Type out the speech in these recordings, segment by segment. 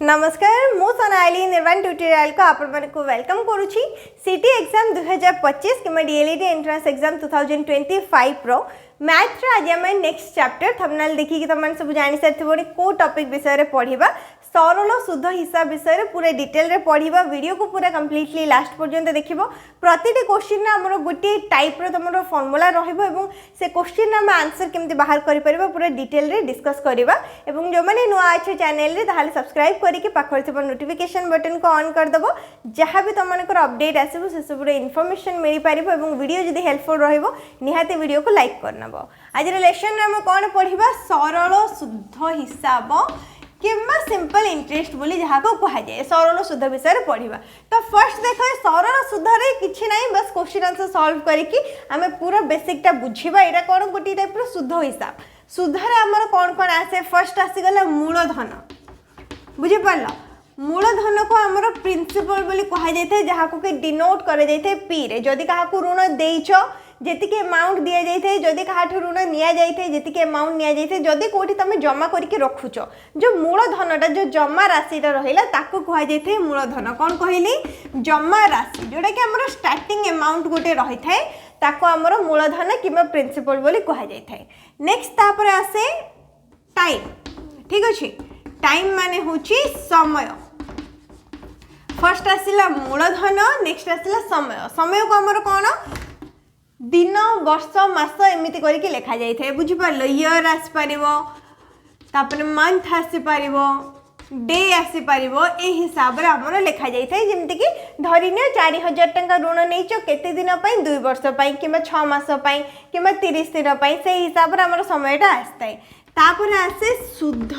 नमस्कार मु सोनाली निर्वाण ट्यूटोरियल को आपण मन को वेलकम करूची सिटी एग्जाम 2025 कि DElEd entrance exam 2025 pro math रे आज हम नेक्स्ट चैप्टर थंबनेल देखि कि तमन सब जानि सरथिबोनी को टॉपिक विषय रे पढिबा सरल शुद्ध हिसाब विषय रे पूरा डिटेल रे पढिबा वीडियो को पूरा कंप्लीटली लास्ट पर्यंत देखिबो प्रतिटी क्वेश्चन रे हमरो गोटे टाइप रो तमरो फार्मूला रहइबो एवं से क्वेश्चन रे हम आंसर केमति बाहर करि परिबा पूरा डिटेल रे डिस्कस करिबा एवं जो माने नुआ अछि चैनल रे ताहाले सब्सक्राइब करि के पाखर थिबो नोटिफिकेशन बटन को ऑन कर दबो जहां भी तमनकर अपडेट आसीबो से सब रे इन्फॉर्मेशन मिलि परिबो एवं वीडियो जदी हेल्पफुल रहइबो निहाते वीडियो को लाइक करनबो आज रे लेसन रे हम कोन पढिबा सरल शुद्ध हिसाब किम्मा सिंपल इंटरेस्ट बोली जहाँ को कहा जाए सरल शुद्ध विषय रे पढ़िबा। तो फर्स्ट देखो सरल शुद्ध रे किछि नाही बस क्वेश्चन आंसर सॉल्व करिकि आमे पूरा बेसिक टा बुझिबा एटा कोन गोटी टाइप रो शुद्ध हिसाब शुद्ध रे हमर कोन कोन आसे फर्स्ट आसी गला मूलधन बुझि पड़ला मूलधन को हमर प्रिंसिपल बोली कहा जायते जहाँ को के डिनोट करे जायते पी रे जदी कहा को ऋण देइछो जेति के अमाउंट दिया जाइथे जदी काठू ऋण निया जाइथे जेति के अमाउंट निया जाइथे जदी कोठी तमे जमा करके रखुचो जो मूलधनटा जो जमा राशिटा रहिला ताको कहा जाइथे मूलधन कोन कहिली जमा राशि जोडा कि हमर स्टार्टिंग अमाउंट गोटे रहि थाए ताको हमर मूलधन किबा प्रिंसिपल बोली कहा जाइथे। नेक्स्ट तापर आसे टाइम ठीक अछि टाइम माने होची समय फर्स्ट आसिला मूलधन नेक्स्ट आसिला समय समय को हमर कोन दिन वर्ष मास एमती करके लिखा जाए बुझी पार इयर आसी पार मंथ आसी पार डे आसी पार ए हिसाब से आमर लिखा जाए जमती कि धरनी 4000 टंका ऋण नहीं केते दिन 2 वर्ष कि 6 मास कि 30 दिन से हिसाब से आमर समयटा आसता तापर आसे शुद्ध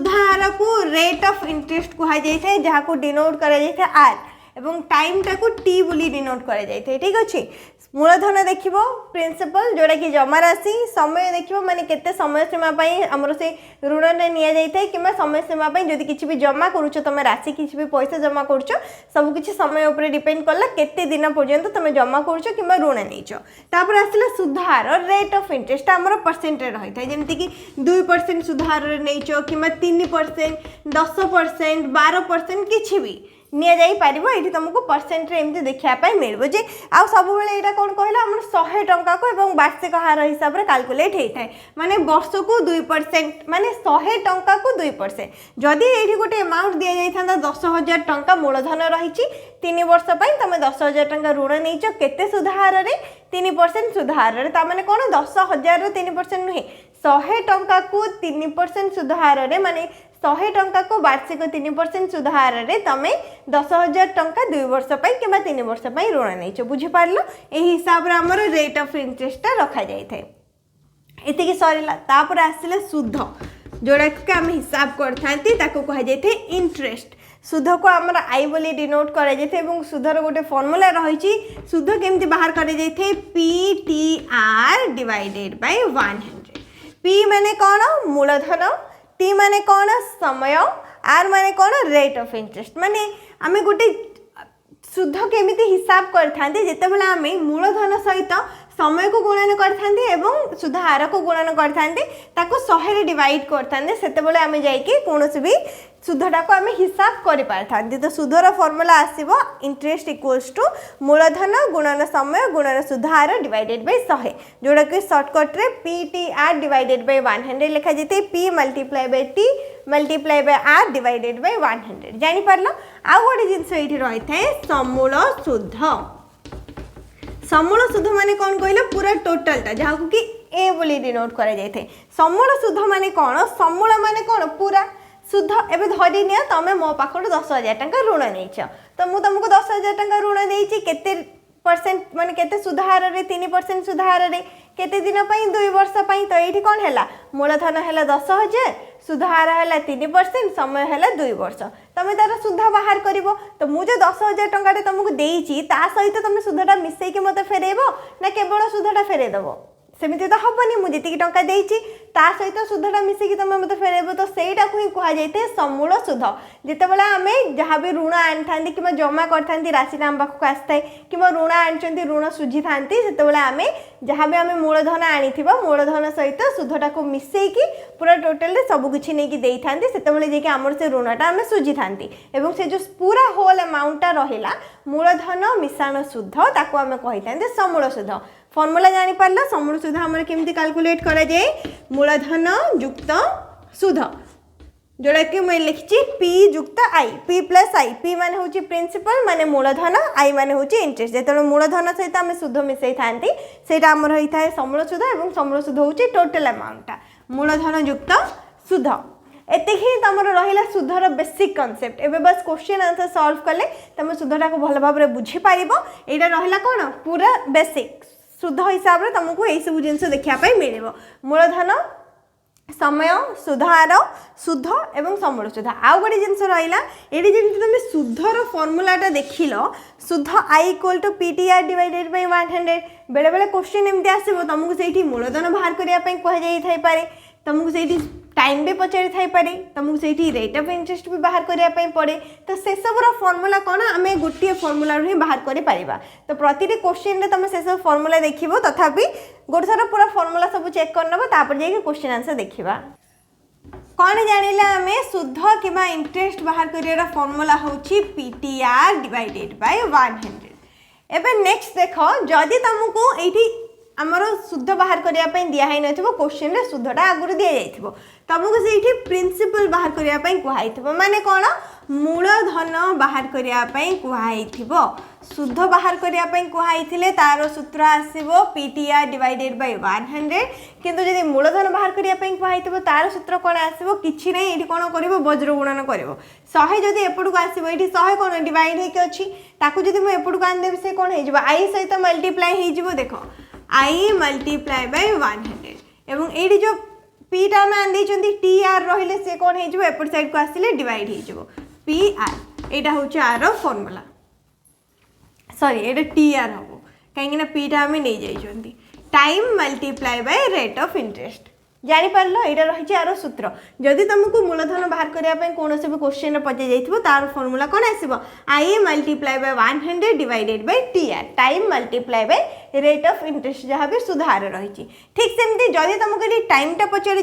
हार को रेट ऑफ इंटरेस्ट कहा जाए जहाँ को डिनोट करा जाए आर एवं टाइम टाको टी बोली डिनोट करा जाए ठीक अच्छे मूलधन देखिबो प्रिंसिपल जोड़ा कि जमा राशि समय देखिबो माने केते समय सीमा पई हमरो से ऋण ने निया जाइते किबा समय सीमा पई जदी किछि भी जमा करूछो तमे राशि किछि भी पैसा जमा करूछो सब किछि समय ऊपर डिपेंड करला केते दिन पर्यंत तमे जमा करूछो किबा ऋण नेइछो तापर आसिला सुधार रेट ऑफ इंटरेस्ट हमरो परसेंट रे रहिता जेमति कि 2% सुधार रे नेइछो किबा 3% 10% 12% किछि भी निया जाई पारिबो एठी तुमको परसेंट रे एमती देखिया पाई मिलबो जे आ सब बेले एटा कोन कहला हमर 100 टंका को एवं वार्षिक हार हिसाब रे कैलकुलेट हेइथाय माने वर्ष को 2% माने 100 टंका को 2% जदी एठी गोटे अमाउंट दिया जाई थांदा 10000 टंका मूलधन रहिछि 3 वर्ष पई तमे 10000 टंका ऋण नेइछ केते सुधार रे 3% सुधार रे ता माने कोन 10000 रे 3% नुहे 100 टंका को 3% सुधार रे माने 100 टंका को वार्षिक 3% सुधार रे तमे 10000 टंका 2 वर्ष पई किबा 3 वर्ष पई ऋण नेइछो बुझि पारलो एही हिसाब रे हमर रेट ऑफ इंटरेस्ट रखा जाय थे एति कि सरीला तापर आसिले शुद्ध जोड़ा कि हम हिसाब करथांती ताको कहा जाय थे इंटरेस्ट शुद्ध को हमर आई बोली डिनोट करा जाय थे एवं शुद्धर गोटे फार्मूला रहिछि शुद्ध केमति बाहर करा जाय थे PTR डिवाइडेड बाय 100 P माने कोन मूलधन टी माने कौन समय आर माने कौन रेट ऑफ इंटरेस्ट माने आमे गोटे शुद्ध केमिति हिसाब करथांते जेते बेला आमे मूलधन सहित समय को गुणन करथांते एवं शुद्ध हार को गुणन करथांते ताको 100 रे डिवाइड करथांते सेते बेला आमे जाई कि कोनोसी भी शुद्धटा को आमे हिसाब करि पारथांते तो शुद्धर फार्मूला आसीबो इंटरेस्ट इक्वल्स टू मूलधन गुणन समय गुणन शुद्ध हार डिवाइडेड बाय 100 जोड़ा कि शॉर्टकट रे PTR डिवाइडेड बाय 100 लिखा जेते P multiply by T multiply by R divided by 100 जानि पारलो आ गोटे जिंस एठी रहि थाए समूल शुद्ध माने कौन कहले पूरा टोटल टा जहाँ को कि ए बोली डिनोट करा जाय थे समूल शुद्ध माने कौन समूल माने कौन पूरा शुद्ध एबे धरि निया तमे मो पाखर 10000 टंका ऋण नेइछ तो मु तुमको 10000 टंका ऋण देइछि केते परसेंट माने केते सुधार रे 3% सुधार रे केते दिन पई 2 वर्ष पई तो एठी कोन हैला मूलधन हैला 10000 सुधार हैला 3% समय हैला 2 वर्ष तमे तार सुधा बाहर करिवो तो मु जे 10000 टंका रे तुमको देइछि ता सहित तमे सुधाटा मिसई के मते फेरेबो ना केवल सुधाटा फेरे देबो सेमती तो हेनी मुझे जी टंका देती ता सहित सुधटा मिसिकी तुम मत फेरब तो सहीटा को ही कहुए समूल सुध जितेबाला आम जहाँ भी ऋण आनी था कि जमा करता राशि आम पाखक आसता है कि ऋण आनी ऋण सुझी था से आम जहाँ भी आम मूलधन आनी मूलधन सहित सुधटा को मिसेकी पूरा टोटाल सबकि नहीं था से आमर से ऋणटा आम सुझी था से जो पूरा होल अमाउंटा रहा मूलधन मिश्रण सुध ताको आम कही था समूल सुध फॉर्मूला जानी पारला समूल सुध आमर केमती कैलकुलेट करा जाए मूलधन युक्त सुध जोड़ा कि मैं लिखी पी युक्त I P plus I P मान हूँ प्रिंसिपल माने मूलधन आई माने हूँ इंटरेस्ट जो मूलधन सहित आम सुध मिसई था आमर होता है समूल सुध और समूल सुध हूँ टोटाल अमाउंटा मूलधन युक्त सुध एति ही तुम रहा सुधर बेसिक कनसेप्ट एवं बस क्वेश्चन आंसर सॉल्व कले तुम सुधटा को भल भाव में बुझीपार यहाँ रहा कौन पूरा बेसिक सुध हिसाब से तुमको यही सब जिन देखापी मिले मूलधन समय सुधार सुध एवं समूल सुध आउ गोटे जिन रहा ये जमी तुम सुधर फर्मूलाटा देख लो सुध I equal to PTR divided by 100 बेले बेले क्वेश्चन एमती आसो तुमको से मूलधन बाहर करने कहुई तुमको से टाइम भी पचारि थाई पारे तुमको से रेट ऑफ इंटरेस्ट भी बाहर करने पड़े तो से सबूर फर्मूला कौन आम गोटे फर्मूला ही बाहर कर पारिबा तो प्रति क्वेश्चन तुम से सब फर्मूला देखो तथापि गोटे थर पूरा फर्मूला सब चेक करनब तापर जाके क्वेश्चन आंसर देखा कौन जानिला आम सुध कि इंटरेस्ट बाहर कर फर्मूला हूँ पीटीआर डिवाइडेड बाय 100 एवं नेक्स्ट देख जदि तुमको ये आमर सुध बाहर करने दिखाई न क्वेश्चन रे सुधटा आगुरी दि जाइथिबो तुमको से प्रिंसिपल बाहर करने कहुई माने कौन मूलधन बाहर करने कहुई सुध बाहर करने कहुई तार सूत्र आसो पीटीआर डिवाइडेड बाय 100 किंतु जब मूलधन बाहर करने कहुई तार सूत्र कौन आसो कि ना ये कौन कर वज्र गुणन कर 100 जदि एपटू आसो ये 100 कौन डिवाइड होकर अच्छी जब मुझे एपटू आनदेवी से कौन हो आई सहित मल्टीप्लाई हो देख आई मल्टीप्लाई बाय 100 एवं ये जो पीटा आम आंदी टी आर रही से कौन हो एपट साइड को आसिले डिवाइड हो पी आर यहाँ हूँ आर फर्मूला सॉरी ये टी आर हम कहीं पीटा आम नहीं जाइए time multiply by rate of interest जापर यहाँ रही आर सूत्र जदि तुमको मूलधन बाहर करने कौन भी क्वेश्चन पचार जाइए तार फर्मूला कौन आसो I multiply by 100 divided by T R time multiply by rate of interest जहाँ भी सुधार रही ठीक सेमती जदि तुमको टाइमटा पचार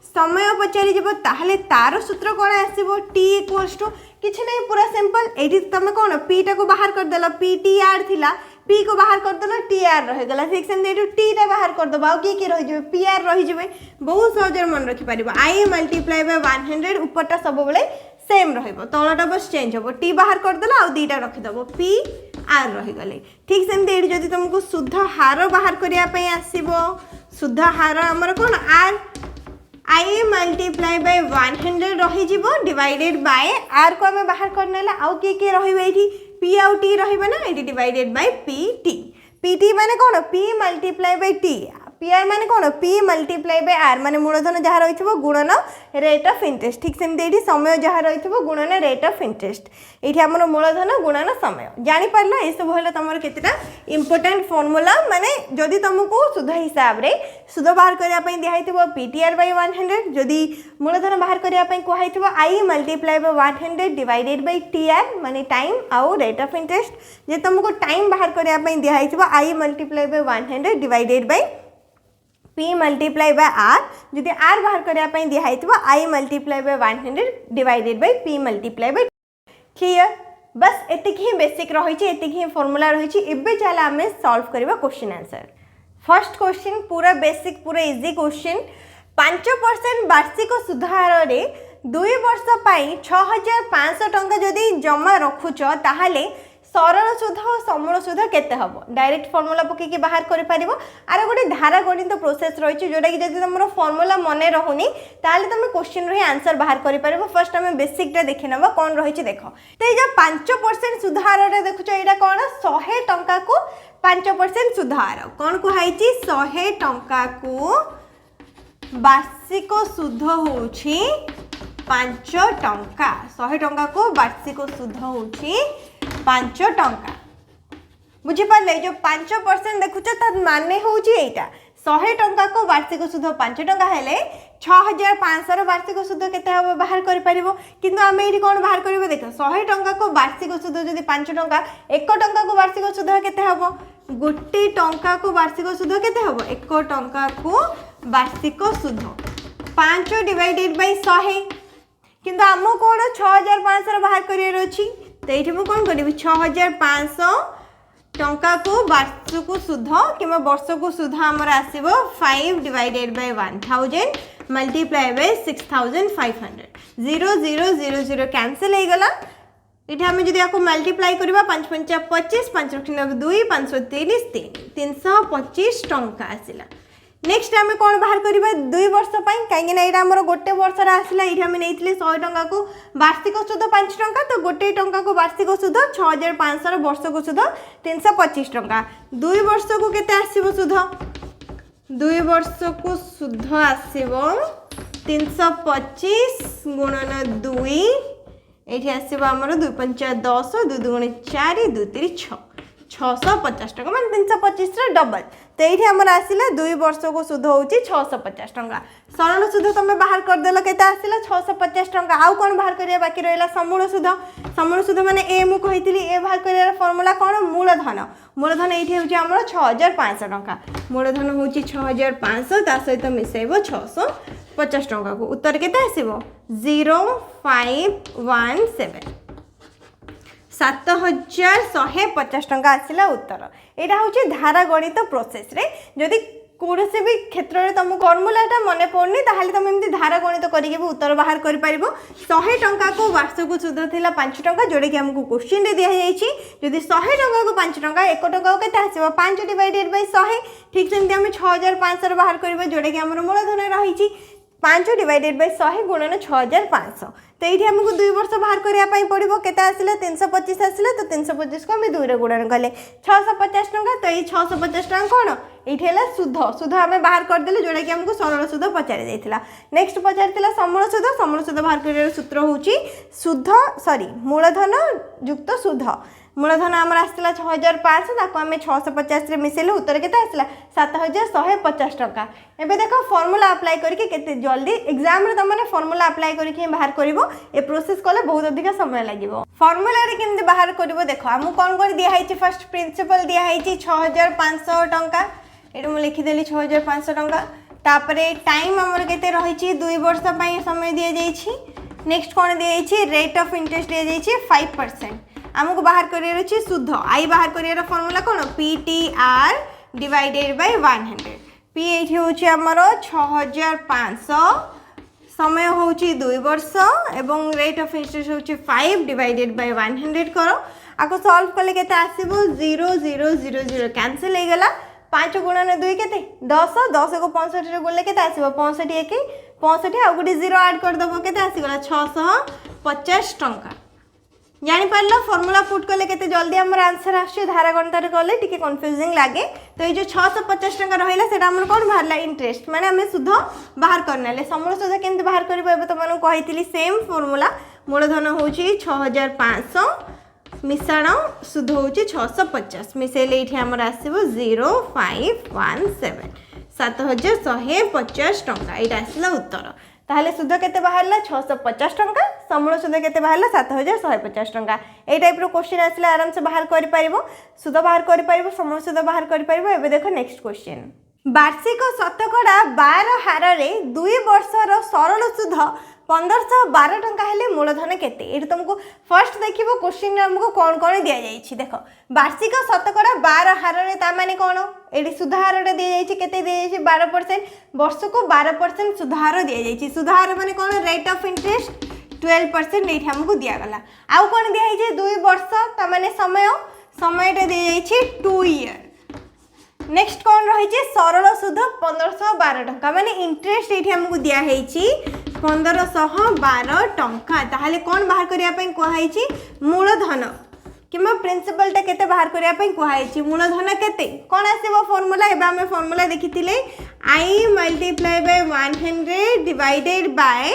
समय पचार तार सूत्र कौन आसो टी इक्वल्स टू किसी नहीं पूरा सिंपल ये तुम कौन पीटा को बाहर करदेल पी टी आर थिला पी को बाहर करदेल टी आर रहीगला ठीक से टीटा बाहर करदेव आउ किए रही पी आर रही बहुत सहज मन रखिपर आई मल्टीप्लाई बाय 100 उपरटा सब बेले सेम रलटा बस चेंज हम टी बाहर करदेल आउ दुईटा रखिदेव पी आर रहीगले ठीक सेमती ये तुमको शुद्ध हार बाहर करने आसो शुद्ध हार आमर कौन आर आई मल्टीप्लाई बाय 100 रही डिवाइडेड बाय आर को आम बाहर करने आउ किए रही पी आउ टी रहा ये डिवाइडेड बाय पी टी माने कौन P multiply by T P R माने कौन पी मल्टीप्लाई बाय आर माने मूलधन जहाँ रही गुणन रेट ऑफ इंटरेस्ट ठीक सेमती ये समय जहाँ रही गुणन रेट ऑफ इंटरेस्ट ये आम मूलधन गुणन समय जापर ये सब है तुम केतेटा इंपोर्टेंट फॉर्मूला माने जदि तुमको सुध हिसाब से सुध बाहर करने दिखाई पीटीआर बाय 100 जदि मूलधन बाहर करने कहुई I multiply by 100 divided by T R माने टाइम आउ रेट ऑफ इंटरेस्ट जे तुमको टाइम बाहर करने दिखाई I multiply by 100 divided by P multiply by R जदि आर बाहर करने दिखाई I multiply by 100 divided by P multiply by clear बस एतिक ही बेसिक रही एतिक ही फॉर्मूला रही एबे चल आम सॉल्व करबा क्वेश्चन आंसर फर्स्ट क्वेश्चन पूरा बेसिक पूरा इजी क्वेश्चन 5% वार्षिक सुधार रे 2 वर्ष 6500 टंका जदि जमा रखुच ताहले सरल सुध और समूल सुध केते हम डायरेक्ट फॉर्मूला पकईकि बाहर कर आर गोटे धारा गणित प्रोसेस रही जोटा कि जब तुम फॉर्मूला मन रहुनी ताले तुम क्वेश्चन रो आंसर बाहर कर फर्स्ट आम बेसिकटा देखि नबा कौन रही देख तो ये 5% सुधार देखुच यहाँ कौन 100 टंका को 5% सुधार कौन कहुई 100 टंका को वार्षिक सुध होउछि 5 टंका 100 टंका को वार्षिक सुध होउछि 5 टंका बुझीपारे जो 5% देखुच तार माने होउछि एटा 100 टंका को वार्षिक सुध 5 टंका हेले 6500 वार्षिक सुध केते हम बाहर कर परिबो किंतु आमे एठी कोन बाहर करबो देख 100 टंका को वार्षिक सुध जदि 5 टंका 1 टंका को वार्षिक सुध केते हबो 1 टंका को वार्षिक सुध केते हबो 1 टंका को वार्षिक सुध 5 डिवाइडेड बाय 100 किंतु आमो कोन 6500 बाहर करियर अछि तो एठी मु कोन करबी 6500 टंका को वार्षिक सुध कि वर्ष को सुध आमर आसो 5 divided by 1000 multiply by 6500 0 0 0 0 cancel हो गला ये आम जब आपको मल्टीप्लाई करवा 5 5 25 5 2 530 325 टंका आसला नेक्स्ट आम कौन बाहर करवा 2 वर्ष कहीं आमर गोटे वर्ष आसला ये आम नहीं 100 टंका को वार्षिक सुध 5 टंका तो गोटे टंका को वार्षिक सुध 6500 वर्ष को सुध 325 टंका 2 वर्ष को केते आसीबो सुध 2 वर्ष को सुध आसीबो 325 गुणन 2 ये आसो आमर 2 5 10 2 2 4 2 3 6 650 टंका मान 325 डबल तो ये आमर आसला 2 वर्ष को सुध हूँ 650 टंका सरल सुध तुम बाहर करदेल के आसला 650 टंका आउ कौन बाहर करिया बाकी रहा समूल सुध माने ए मु कही ए बाहर कर फर्मूला कौन मूलधन ये हूँ आमर 6500 टंका मूलधन हूँ 6500 ता सहित मिसेब 650 टंका को उत्तर केते आसीबो 0517 7150 टंका आसला उत्तर यहाँ हूँ धारा गणित प्रोसेस रे जदि कौन भी क्षेत्र में तुम फर्मूलाटा मन पड़नी ताहले तुम एमती धारा गणित करके भी उत्तर बाहर कर पारिबो 100 टंका को वार्षिक सुध थिला 5 टंका जोड़े कि हमको क्वेश्चन रे दिया जायछि जदि 100 टंका को 5 टंका 1 टंका को केते आसीबो 5 डिवाइडेड बाय 100 ठीक सेमती हम 6500 बाहर करबो जोड़े कि हमर मूलधन रही 5 डिवाइडेड बाय 100 गुणन 6500 तो ये आमको 2 वर्ष बाहर करने पड़ो के 325 आसला तो 325 को आम 2 रे गुणन कले 650 टंका तो ये 650 टंका कौन ये सुध आम बाहर करदे जोटा कि आमको सरल सुध पचारि जाइथिला नेक्स्ट पचारि समूल सुध बाहर कर सूत्र हूँ सुध सॉरी मूलधन युक्त सुध मूलधन आमर आसला 6500 ताको आम 650 मिसेले उत्तर केते आसला 7150 टंका एबे देखो फॉर्मूला अप्लाई करके केते जल्दी एग्जाम रे तमने फॉर्मूला अप्लाई करके बाहर करिवो ए प्रोसेस कले बहुत अधिक समय लागिवो फॉर्मूला रे केमते बाहर करिवो देखो हमु कोन कोन दिया हाइछि फर्स्ट प्रिंसिपल दिया हाइछि 6500 टंका एटा मु लिखि देली 6500 टंका तापरे टाइम हमर केते रहिछि 2 वर्ष पई समय दिया जाइछि नेक्स्ट कोन दिया जाइछि रेट ऑफ इंटरेस्ट दिया जाइछि 5% आमको बाहर करियर अछि शुद्ध आई बाहर career formula cone PTR divided by 100 P एठी होछि हमर 6500 समय होछि 2 वर्ष एवं रेट ऑफ इंटरेस्ट होछि 5 डिवाइडेड बाय 100 करो आको सॉल्व कले केते आसीबो 0 0 0 0 कैंसिल हो गला 5 गुणन 2 केते 10 10 को 65 रे बोलले केते आसीबो 65 एक 65 आ गुडी 0 ऐड कर दबो केते आसीगला 650 टंका जानी पारला फॉर्मूला पुट कले केते जल्दी हमर आंसर आछे धारा गणित कले टिके कंफ्यूजिंग लागे तो ये जो 650 टंका रहिला सेटा हमर कोन बाहरला इंटरेस्ट माने हमें सुध बाहर करनाले समूल सुध केमते बाहर करबो एबे त मानु कहितली सेम फॉर्मूला मूलधन होची 6500 मिश्रण सुध होची 650 मिसेले एठी हमर आसीबो 0517 7150 टंका एटा आसला उत्तर ताहले सुध केते बाहरला 650 टंका समूल सुध केते बाहरला 7150 टंका ए टाइप रो क्वेश्चन आसला आराम से बाहर करि परिबो सुध बाहर करि परिबो समूल सुध बाहर करि परिबो एबे देखो नेक्स्ट क्वेश्चन वार्षिक शतकड़ा 12 हार रे 2 वर्षर सरल सुध 1512 टंका हेले मूलधन केते एठी तुमको फर्स्ट देखिबो क्वेश्चन रे हमको कोन कोन दिया जाईछि देखो वार्षिक शतकड़ा 12 हार रे ता माने कोन एठी सुधार रे दिया जाईछि केते दिया जाईछि 12% वर्ष को 12% सुधार दिया जाईछि सुधार माने कोन रेट ऑफ इंटरेस्ट 12% एठी हमको दिया गला आउ कोन दिया जाईछि 2 वर्ष ता माने समय रे दिया जाईछि 2 ईयर नेक्स्ट कौन रही सरल सुध 1512 टंका माने इंटरेस्ट ये हमको दिया है 1512 टंका ताहले कौन बाहर करने कहुई मूलधन किंबा प्रिंसिपल टा केते बाहर करने कहुई मूलधन केते कौन आसो फॉर्मूला एबे हमें फॉर्मूला देखी I multiply by 100 divided by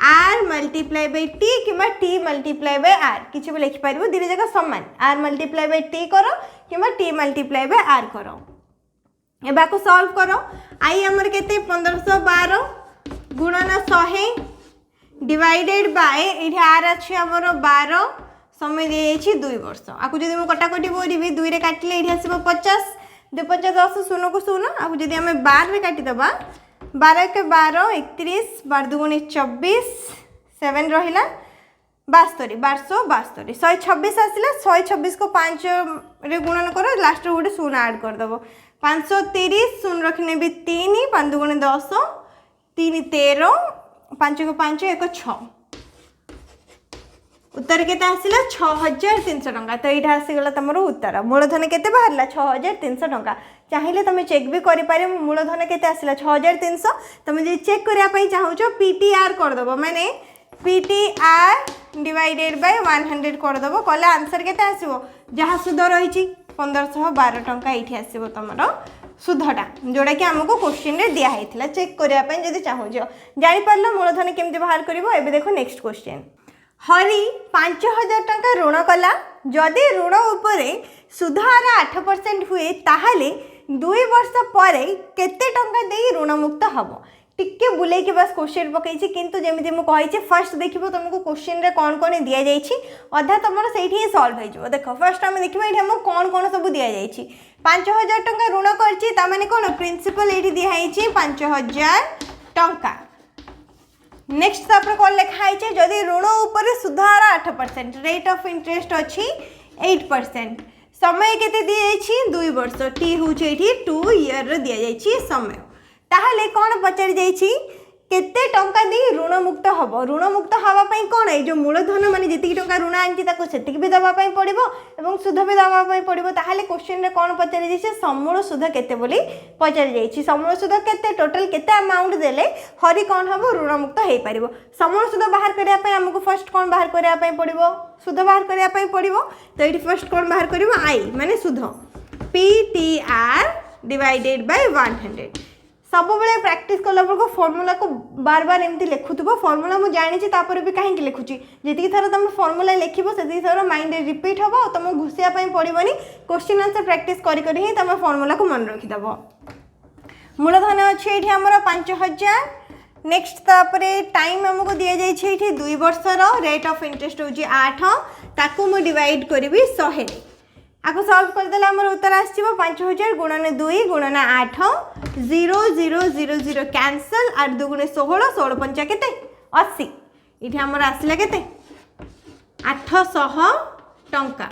R multiply by T किंबा टी मल्टीप्लाई बाय आर किछि भी लिखि पारिबो दिने जगह समान आर मल्टीप्लाई बाय टी करो किंबा टी मल्टीप्लाई बाय आर करो एबा को सॉल्व करो आई हमर केते 1512 गुणन 100 डिवाइडेड बाय एठी आर अछि हमर 12 समय दे जाइछि 2 वर्ष आकु जदि हम कटाकटी बोलिबी 2 रे काटिले एठी आसीबो 50 2 5 10 0 को 0 आकु जदि हम 12 रे काटि दबा 12 के 12 31 12 दुगुणे 24 7 रहिला 72 1272 126 आसिला 126 को 5 रे गुणन करो लास्ट रे गोटे 0 ऐड कर दबो 530 0 रखने भी 3 5 दुगुणे 10 3 13 5 को 5 1 6 उत्तर केते आसिला 6300 टंका तो एटा आसीगला तमरो उत्तर मूलधन केते बाहरला 6300 टंका चाहिले तमे चेक भी करि पारे मूलधन केते आसिला 6300 तमे जे चेक करिया पई चाहूचो पीटीआर कर दबो माने पीटीआर डिवाइडेड बाय 100 कर दबो कले आंसर केते आसीबो जहा सुध रहिची 1512 टंका एठी आसीबो तमरो सुधटा जोड़ा कि आमको क्वेश्चन रे दिया हैथिला चेक करिया पई जदी चाहूचो जानि परलो मूलधन केमते बाहर करिवो एबे देखो नेक्स्ट क्वेश्चन हरि 5000 टंका ऋण कला जदि ऋण उपरे सुधार 8% हुए ताहले 2 वर्ष परे केते टंका देई ऋण मुक्त हबो टिके बुले के बस क्वेश्चन पकईछि किंतु जेमिति मु कहिछि फर्स्ट देखिबो तुमको क्वेश्चन रे कोन कोन दिया जाइछि अधा तमरो सेठी ही सॉल्व हो जिवो देखो फर्स्ट हम देखिबो एठी हम कोन कोन सब दिया जाइछि 5000 टंका ऋण करछि ता माने कोन प्रिंसिपल एठी दिया हैछि 5000 टंका नेक्स्ट तापर कोन लिखा हैछि जदि ऋण ऊपर सुधार 8% रेट ऑफ इंटरेस्ट अछि 8% समय केते दिया जाइछि 2 वर्ष टी होछि एठी 2 ईयर रे दिया जाइछि समय ताहले कोन पचारि जाइछि केते टंका दे ऋण मुक्त हबो ऋण मुक्त हवा पई कोन ए जो मूलधन माने जति टंका ऋण आंछि ताको सेतिक भी दबा पई पड़िबो एवं सुध भी दबा पई पड़िबो ताहले क्वेश्चन रे कोन पचारि जाइछि समूल सुध केते बोली पचारि जाइछि समूल सुध केते टोटल केते अमाउंट देले हरि कोन हबो ऋण मुक्त हेई परिबो समूल सुध बाहर करिया पई हमको फर्स्ट कोन बाहर करिया पई पड़िबो सुध बाहर करिया पई पड़िबो तो एठी फर्स्ट कोन बाहर करिवो आई माने सुध पीटीआर डिवाइडेड बाय 100 सब बेले प्रैक्टिस कला को फॉर्मूला को बार बार एमती लिखुथबो फॉर्मूला मु जानि तापर भी कहीं लिखुची जेति थर तुम फॉर्मूला लिखिबो सेति थर माइंड रिपीट हबो तुम घुसिया पई पड़िबनी क्वेश्चन आंसर प्रैक्टिस करी करी ही तुम फॉर्मूला को मन रखि दबो मूलधन अछि एठी हमर 5000 नेक्स्ट तापरे टाइम हमको दिया जाय छै एठी 2 वर्ष रो रेट ऑफ इंटरेस्ट होची 8 ताकू मु डिवाइड करबी 100 आको सॉल्व कर देला हमर उत्तर आछिबो 5000 गुणन 2 गुणन 8 0 0 0 0 कैंसल 8 2 गुणे 16 16 पंचा केते 80 इठी हमर आसिला केते 800 टंका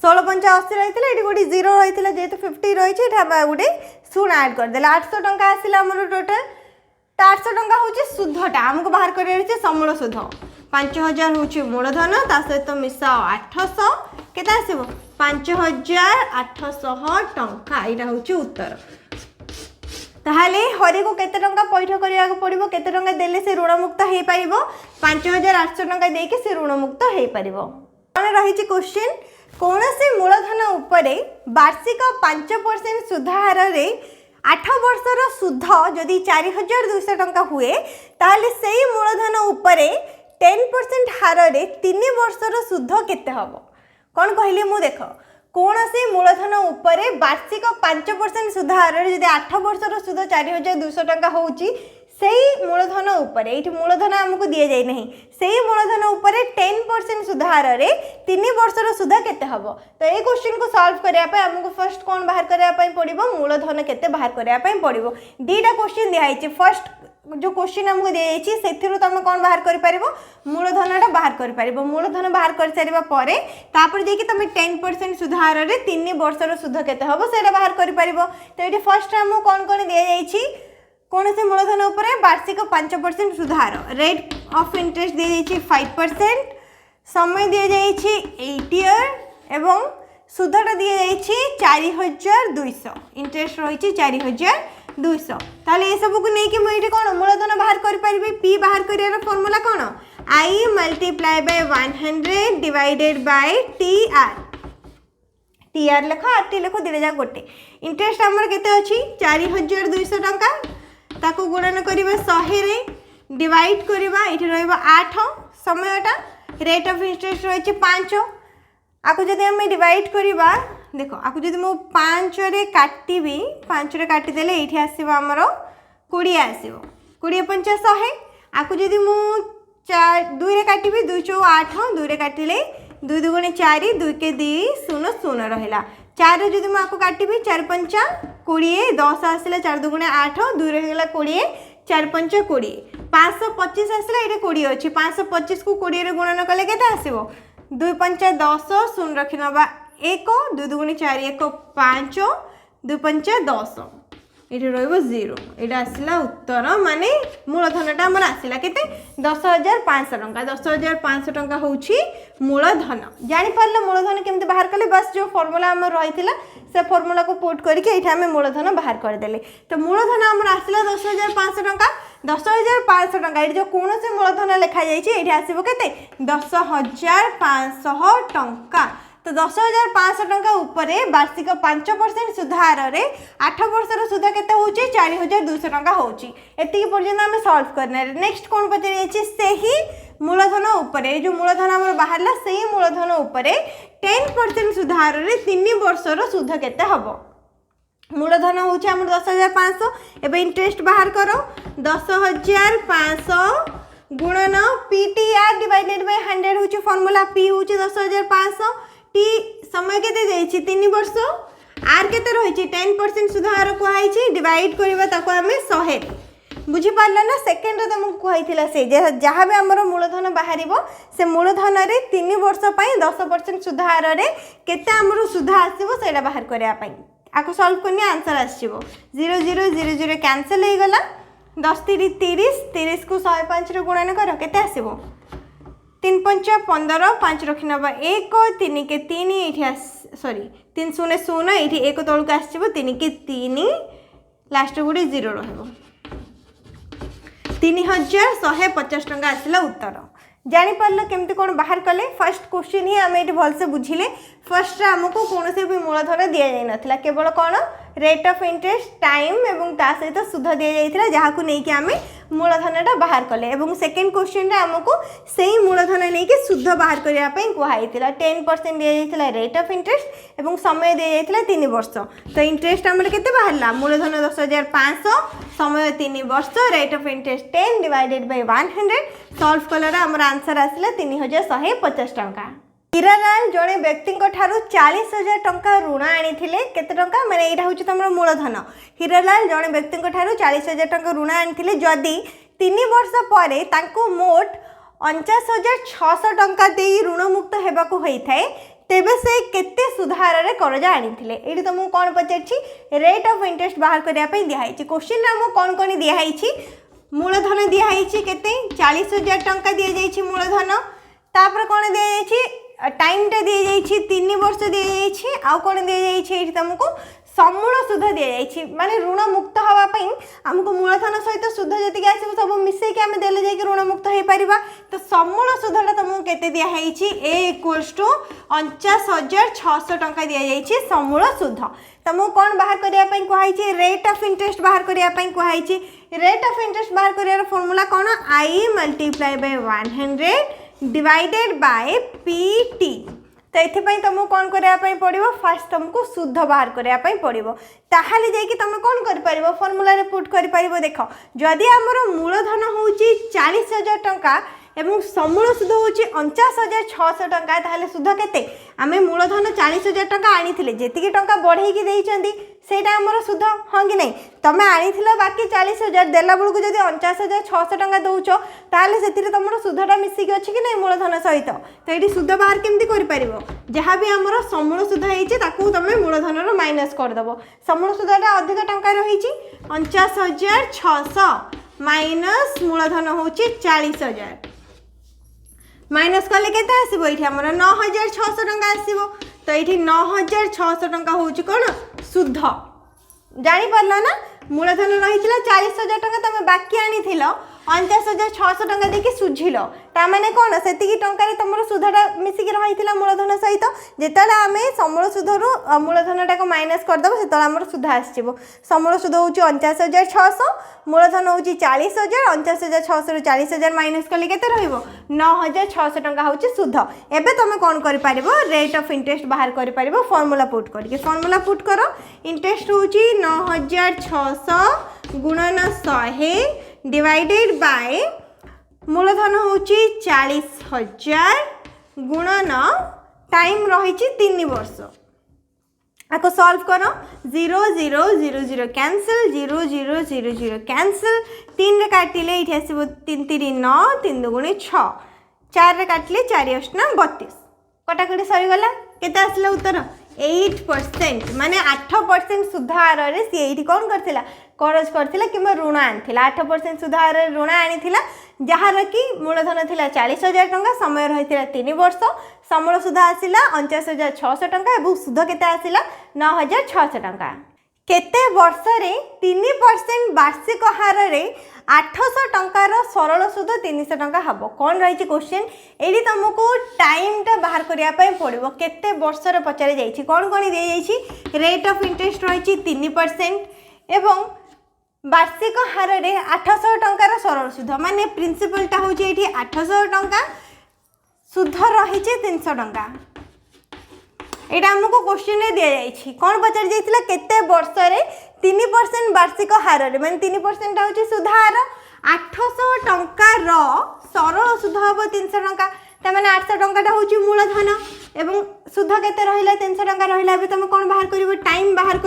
16 पंचा 80 रहितले इठी गोटी 0 रहितले जेते 50 रहि छै इठा गोटे शून्य ऐड कर देला 800 टंका आसिला हमर टोटल 800 टंका होची शुद्धटा हमको बाहर करे छै समूल शुद्ध 5000 होची मूलधन ता सहित मिसाओ 800 केते आसीबो 5800 टंका एटा होची उत्तर ताहले हरि को केते टंका पैठ करिया को पड़िबो केते टंका देले से ऋण मुक्त हे पाइबो 5800 टंका दे के से ऋण मुक्त हे पारिबो माने रही छि क्वेश्चन कोनसे मूलधन उपरे वार्षिक 5% सुधार रे 8 वर्षर सुध जदि 4200 टंका हुए ताहले सेही मूलधन उपरे 10% हार रे 3 वर्षर सुध केते हबो कोन कहली मु देखो कौन से मूलधन उपरे वार्षिक 5% सुधार रे जदि 8 वर्षर सुध 4200 टंका होउची सेही मूलधन उपरे एठी मूलधन हमको दिए जाय नहीं सेही मूलधन उपरे 10% सुधार रे 3 वर्षर सुध केते हबो तो ए क्वेश्चन को सॉल्व करिया पे हमको फर्स्ट कोन बाहर करिया पे पड़िबो मूलधन केते बाहर करिया पे पड़िबो दीटा क्वेश्चन दिया हिची फर्स्ट जो क्वेश्चन हमको दिया हिची सेथिरु तमे कोन बाहर करि परिबो मूलधनटा बाहर करि परिबो मूलधन बाहर कर सारिबा परे तापर जे कि तमे 10% सुधार रे 3 वर्षर सुध केते हबो सेटा बाहर करि परिबो तो एठी फर्स्ट हमको कोन कोन दिया जायछि कौन से मूलधन उपरे वार्षिक 5% सुधार रेट ऑफ इंटरेस्ट दिया जायछि 5% समय दिया जायछि 8 ईयर एवं सुधटा दिया जायछि 4200 इंटरेस्ट रहिछि 4200 ताले ए सब को नै कि म एठी कोन मूलधन बाहर करि परिबे p बाहर करियार फार्मूला कोन i multiply by 100 divided by tr tr लेखो rt लेखो दिले जा गोटे इंटरेस्ट हमर केते अछि 4200 टंका ताको गुणन करिबा 100 रे डिवाइड करिबा एठी रहइबा 8 समयटा रेट ऑफ इंटरेस्ट रहिछि 5 आको जदि हम डिवाइड करिबा देख आपको जब मुझे 5 रे काटिबी 5 रे काटिदेले ये आसो आमर 20 आसो 20 5 100 आपको जब मुझे 2 रे काटिबी 2 चौ 8 2 रे काटिले 2 दुगुणे 4 2 के 2 0 0 रहा 4 जब मुझे आपको काटिबी 4 5 20 10 आसला 4 दुगुणे 8 2 रहीगला 20 4 5 20 525 आसला ये 20 अच्छी 525 को 20 गुणन कले के आसो 2 5 10 शून्य रखी नवा 1 2 दुगुणी 4 1 5 2 5 10 ये रो ये आसला उत्तर माने मूलधनटा आमर आसला के 10,500 टंका 10,500 टंका हूँ मूलधन जापारे मूलधन केमती बाहर कले बस जो फर्मूला आम रही से फर्मूला को पुट करके आम मूलधन बाहर करदे तो मूलधन आमर आसला 10,500 टंका 10,500 टंका ये जो कौन से मूलधन लिखा जाइए आसो के 10,500 टंका तो 10,500 टंका उपरे वार्षिक 5% सुधार रे 8 वर्षर सुधा केते होची 4,200 टंका होची एतिकी पर्यंत आमे सॉल्व करना नेक्स्ट कोन पचरी अछि सेही मूलधन उपरे जो मूलधन हमर बाहरला सेही मूलधन उपरे 10% सुधार रे 3 वर्षर सुधा केते हबो मूलधन होची हमर 10,500 एबे इंटरेस्ट बाहर करो 10,500 गुणन पीटीआर डिवाइडेड बाय 100 होची फार्मूला पी होची 10,500 टी समय केते देछि 3 वर्ष आर केते रहिछि 10% सुधार कहैछि डिवाइड करबा ताको हमें 100 बुझी पारला ना सेकंड रे तुमको कहैथिला से जहाँ भी हमर मूलधन बाहरिबो से मूलधन रे 3 वर्ष पई 10% सुधार रे केते हमर सुधा आसीबो सेटा बाहर करया पई आको सॉल्व करनी आंसर आसीबो 0 0 0 0 कैंसिल हो गला 10 3 30 30 को 105 रे गुणन करो केते आसीबो 3 5 15 5 रखी नवा 1 3 के 3 ये सॉरी 3 0 0 ये 1 तौक आसो 3 के 3 लास्ट गोटे 0 रहा 3,150 टंका आसला उत्तर जापार केमती कौन बाहर कले फर्स्ट क्वेश्चन ही आम ये भलसे बुझिले फर्स्ट आमको कौन से भी मूलधन दि जाता केवल कौन रेट ऑफ इंटरेस्ट टाइम एवं ता सहित सुध दि जाता जहाँ को लेकिन आम मूलधनटा बाहर कले एवं सेकेंड क्वेश्चन आमको से ही मूलधन नहीं कि सुध बाहर करने कहुई 10% दि जाता रेट ऑफ इंटरेस्ट एवं समय दि जाता 3 वर्ष तो इंटरेस्ट आम के बाहर मूलधन 10,500 समय 3 वर्ष rate of interest 10 divided by 100 solve colour आमर आंसर आसला 3,150 टंका हीरालाल जड़े व्यक्ति 40,000 टंका ऋण आनी केते टंका माने एटा होची तमरो मूलधन हीरालाल जड़े व्यक्ति 40,000 टंका ऋण आनी जदि 3 वर्ष पर तांको मोट 49,600 टंका दे ऋण मुक्त हेबाकू होइथाय तेबे से केते सुधार रे कर्जा आनी ये तुमको कौन पचार रेट ऑफ इंटरेस्ट बाहर करने दिखाई क्वेश्चन आमको कौन कौन दिखाई मूलधन दिखाई केते 40,000 टंका दि जाइए मूलधन तापर कौन दि जाइए टाइमटा दि जाइए 3 वर्ष दि जाइए आउ कौन दि जाइए तुमको समूल सुध दि जाइए माने ऋण मुक्त हाँवाई आमको मूलधन सहित सुध जी आसो सब मिसेक आम देले जाकि ऋण मुक्त हो पार तो समूल सुधटा तुमको केते दिखाई ए इक्वल्स टू 49,600 टंका दि जाइए समूल सुध तुमको कौन बाहर करने कहुई रेट ऑफ इंटरेस्ट बाहर करने कहुई रेट ऑफ इंटरेस्ट बाहर कर फॉर्मूला कौन I multiply by 100 divided by PT तो ये तुमको कौन करने पड़ो फास्ट तुमको शुद्ध बाहर करने पड़ो ताहले जाकि तुम कौन कर फॉर्मूला रे पुट कर देख जदि आमर मूलधन हूँ 40,000 टंका एवं समूल सुध हूँ 49,600 टंका ताहले सुध केते आमे मूलधन 40,000 टंका आनी जी टंका बढ़ेकी देइचंदी सेटा आमर सुध हाँ कि नहीं तमें आनी बाकी 40,000 देला बेलू जब 49,600 टंका दौच ताहले से तुम सुधटा मिसिकी अच्छी कि नहीं मूलधन सहित तो ये सुध बाहर केमती कर जहाँ भी आमर समूल सुध होती तुम मूलधन माइनस करदेव समूल सुधटा अधिक टंका रही 49,600 माइनस मूलधन हूँ 40,000 माइनस कले केते आसीबो एठी हमर 9,600 टंका आसीबो तो ये 9,600 टंका हूँ कौन शुद्ध जानी पारल ना मूलधन रही 40,000 टंका तुम बाकी आनी 49,600 टंका देके सुझिल ताने कौन से टंकार तुम सुधटा मिसिक रही मूलधन सहित जितेबाला आम समूल सुधर मूलधनटा को माइनस करदेव से आम सुध आसो समूल सुध हूँ 49,600 मूलधन हूँ 40,000 49,600 40,000 माइनस कले के 9,600 टंका हूँ सुध। एबे तुम कौन कर रेट ऑफ इंटरेस्ट बाहर कर फॉर्मूला पुट करके फॉर्मूला पुट कर इंटरेस्ट हूँ 9,600 गुणन 100 डिवाइडेड बाय मूलधन हूँ 40,000 गुणन टाइम रही 3 वर्ष आपको सॉल्व करो 0 0 0 0 कैंसिल 0 0 0 0 कैंसिल 3 रे काटिले ये आसो 3 3 9 3 2 6 4 रे काटिले 4 8 32 कटाकटी सरीगला केते आसला उत्तर 8% माने 8% सुधार रे सी एठी कौन करथिला करज करथिला किबा ऋण आनिथिला 8% सुधार रे ऋण आनिथिला जहार कि मूलधन थिला 40,000 टंका समय रहिथिला 3 वर्ष समूल सुध आसिला 49,600 टंका एवं सुध केते आसिला 9,600 टंका केते वर्ष रे 3% वार्षिक हार रे 800 टंकार सरल सुध 300 टंका हबो कौन रही क्वेश्चन एडी तुमको टाइम बाहर करिया पड़ो केते वर्ष रे पचारे जाइछि कौन कौन दे जाइछि रेट ऑफ इंटरेस्ट रही 3% एवं वार्षिक हार रे 800 टंकार सरल सुध माने प्रिंसिपलटा हूँ ये 800 टंका सुध रही 300 टंका यहाँ आमको क्वेश्चन दि जाइए कौन पचार जाइए केते वर्ष रे 3% वार्षिक हार रे माने 3% हूँ सुधार 800 टंकार सरल सुध हम 300 टंका तमाने 800 टंका हूँ मूलधन एवं सुध केते रहिला 300 टंका रहिला तुम कौन बाहर कर टाइम बाहर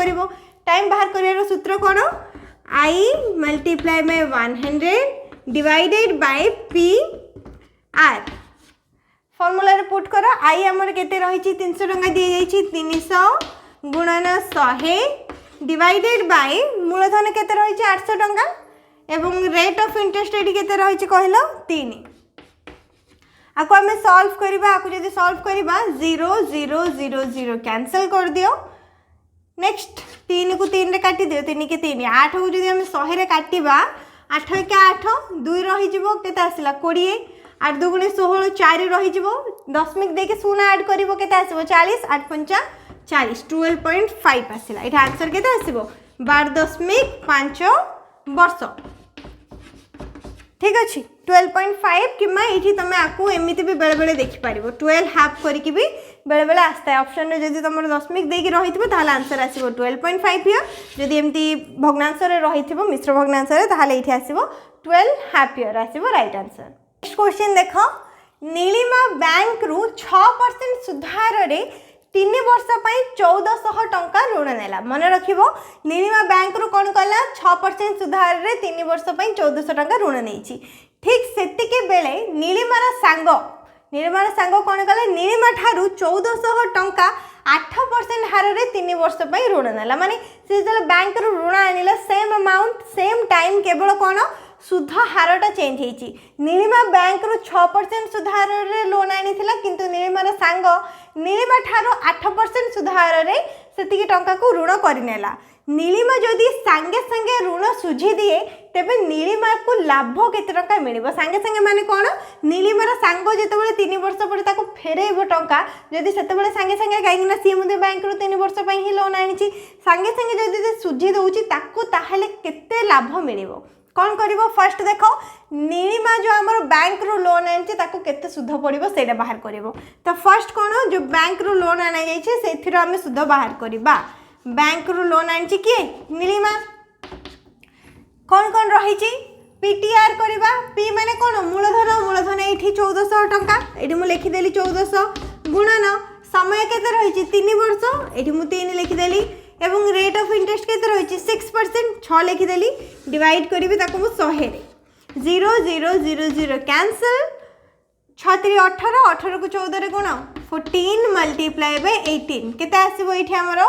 कर सूत्र कौन I multiply by 100 divided bye P R formula रे पुट करो आई आमर केते रही 300 टंका दी जाइछि 300 गुणन 100 डिवाइडेड बाय मूलधन केते रही 800 टंका एवं रेट ऑफ इंटरेस्ट एटी केते रही कहलो 3 आको आमे सॉल्व करबा आको जदी सॉल्व करबा 0 0 0 0 कैंसिल कर दियो नेक्स्ट 3 को 3 रे काटी दियो 3 के 3 8 को जदी हम 100 रे काटिबा 8 के 8 2 रही जिवो केते आसिला 20 8 2 गुणे 16 4 रही जिवो दशमिक देके शून्य ऐड करिवो केते आसीबो 40 8 पंचा 40 12.5 आसिला एटा आंसर केते आसीबो 12.5 वर्ष ठीक अच्छे 12.5 किमा ये तुम आपको एमती भी बेले बेले देखिपार 12 हाफ करके भी बेले बेले आसता है ऑप्शन में जब तुम दशमिक देकी रही ताल आंसर आसो 12.5 हियर जदि एमती भग्नांश रही मिश्र भग्नांश ये आसो 12 हाफ हियर आसो राइट आंसर। नेक्स्ट क्वेश्चन देख नीलिमा बैंक रु 6% सुधार रे 3 वर्ष 1400 टंका ऋण नेला मन रखिबो नीलिमा बैंक रु कौन कला 6% सुधार रे 3 वर्ष 1400 टंका ऋण नेछि ठीक सेतिके बेले नीलिमार सांग कौन कला नीलिमा ठारू 1400 टंका 8% हार रे 3 वर्ष ऋण नेला माने से जले बैंक रु ऋण आनिला सेम अमाउंट सेम टाइम केवल कौन सुध हारटा चेंज होती नीलिमा बैंक रु 6% सुधार रे लोन आनीथिला किंतु नीलिमार सांग नीलिमा ठारो 8% सुधार रे सेतिकी टंका को ऋण करिनेला नीलिमा जदि सांगे सांगे ऋण सुझी दिए तेबे नीलिमा को लाभ केते टंका मिलिबो सांगे सांगे माने कोन नीलिमार सांग जेतेबेले 3 वर्ष पर ताको फेरेइबो टंका जदि सेतेबेले सांगे सांगे काईना सी मध्ये बैंक रु 3 वर्ष पई ही लोन आनीची सांगे सांगे जदि सुझी दउची ताको ताहाले केते लाभ मिलिबो कौन करिवो फर्स्ट देखो नीलिमा जो आमर बैंक रो लोन आनी ताको केते सुध पड़िबो सेटा बाहर करिवो तो फर्स्ट कौन जो बैंक रो लोन आना जाइछे सेथिरो आमे सुध बाहर करिबा बैंक रो लोन आनी किए नीलिमा कौन कौन रही पीटीआर करिबा पी माने कौन मूलधन एठी 1400 टंका एठी मु लिखि देली 1400 गुणन समय केते रही 3 वर्ष एठी मु 3 लिखि देली एवं रेट ऑफ इंटरेस्ट केते रही 6% 6 लिखिदेली डिवाइड करी ताको मु 100 रे 0 0 0 0 कैंसिल 6 3 18 18 को 14 रे गुण 14 मल्टीप्लाई बाय 18 केते आसीबो एठी हमरो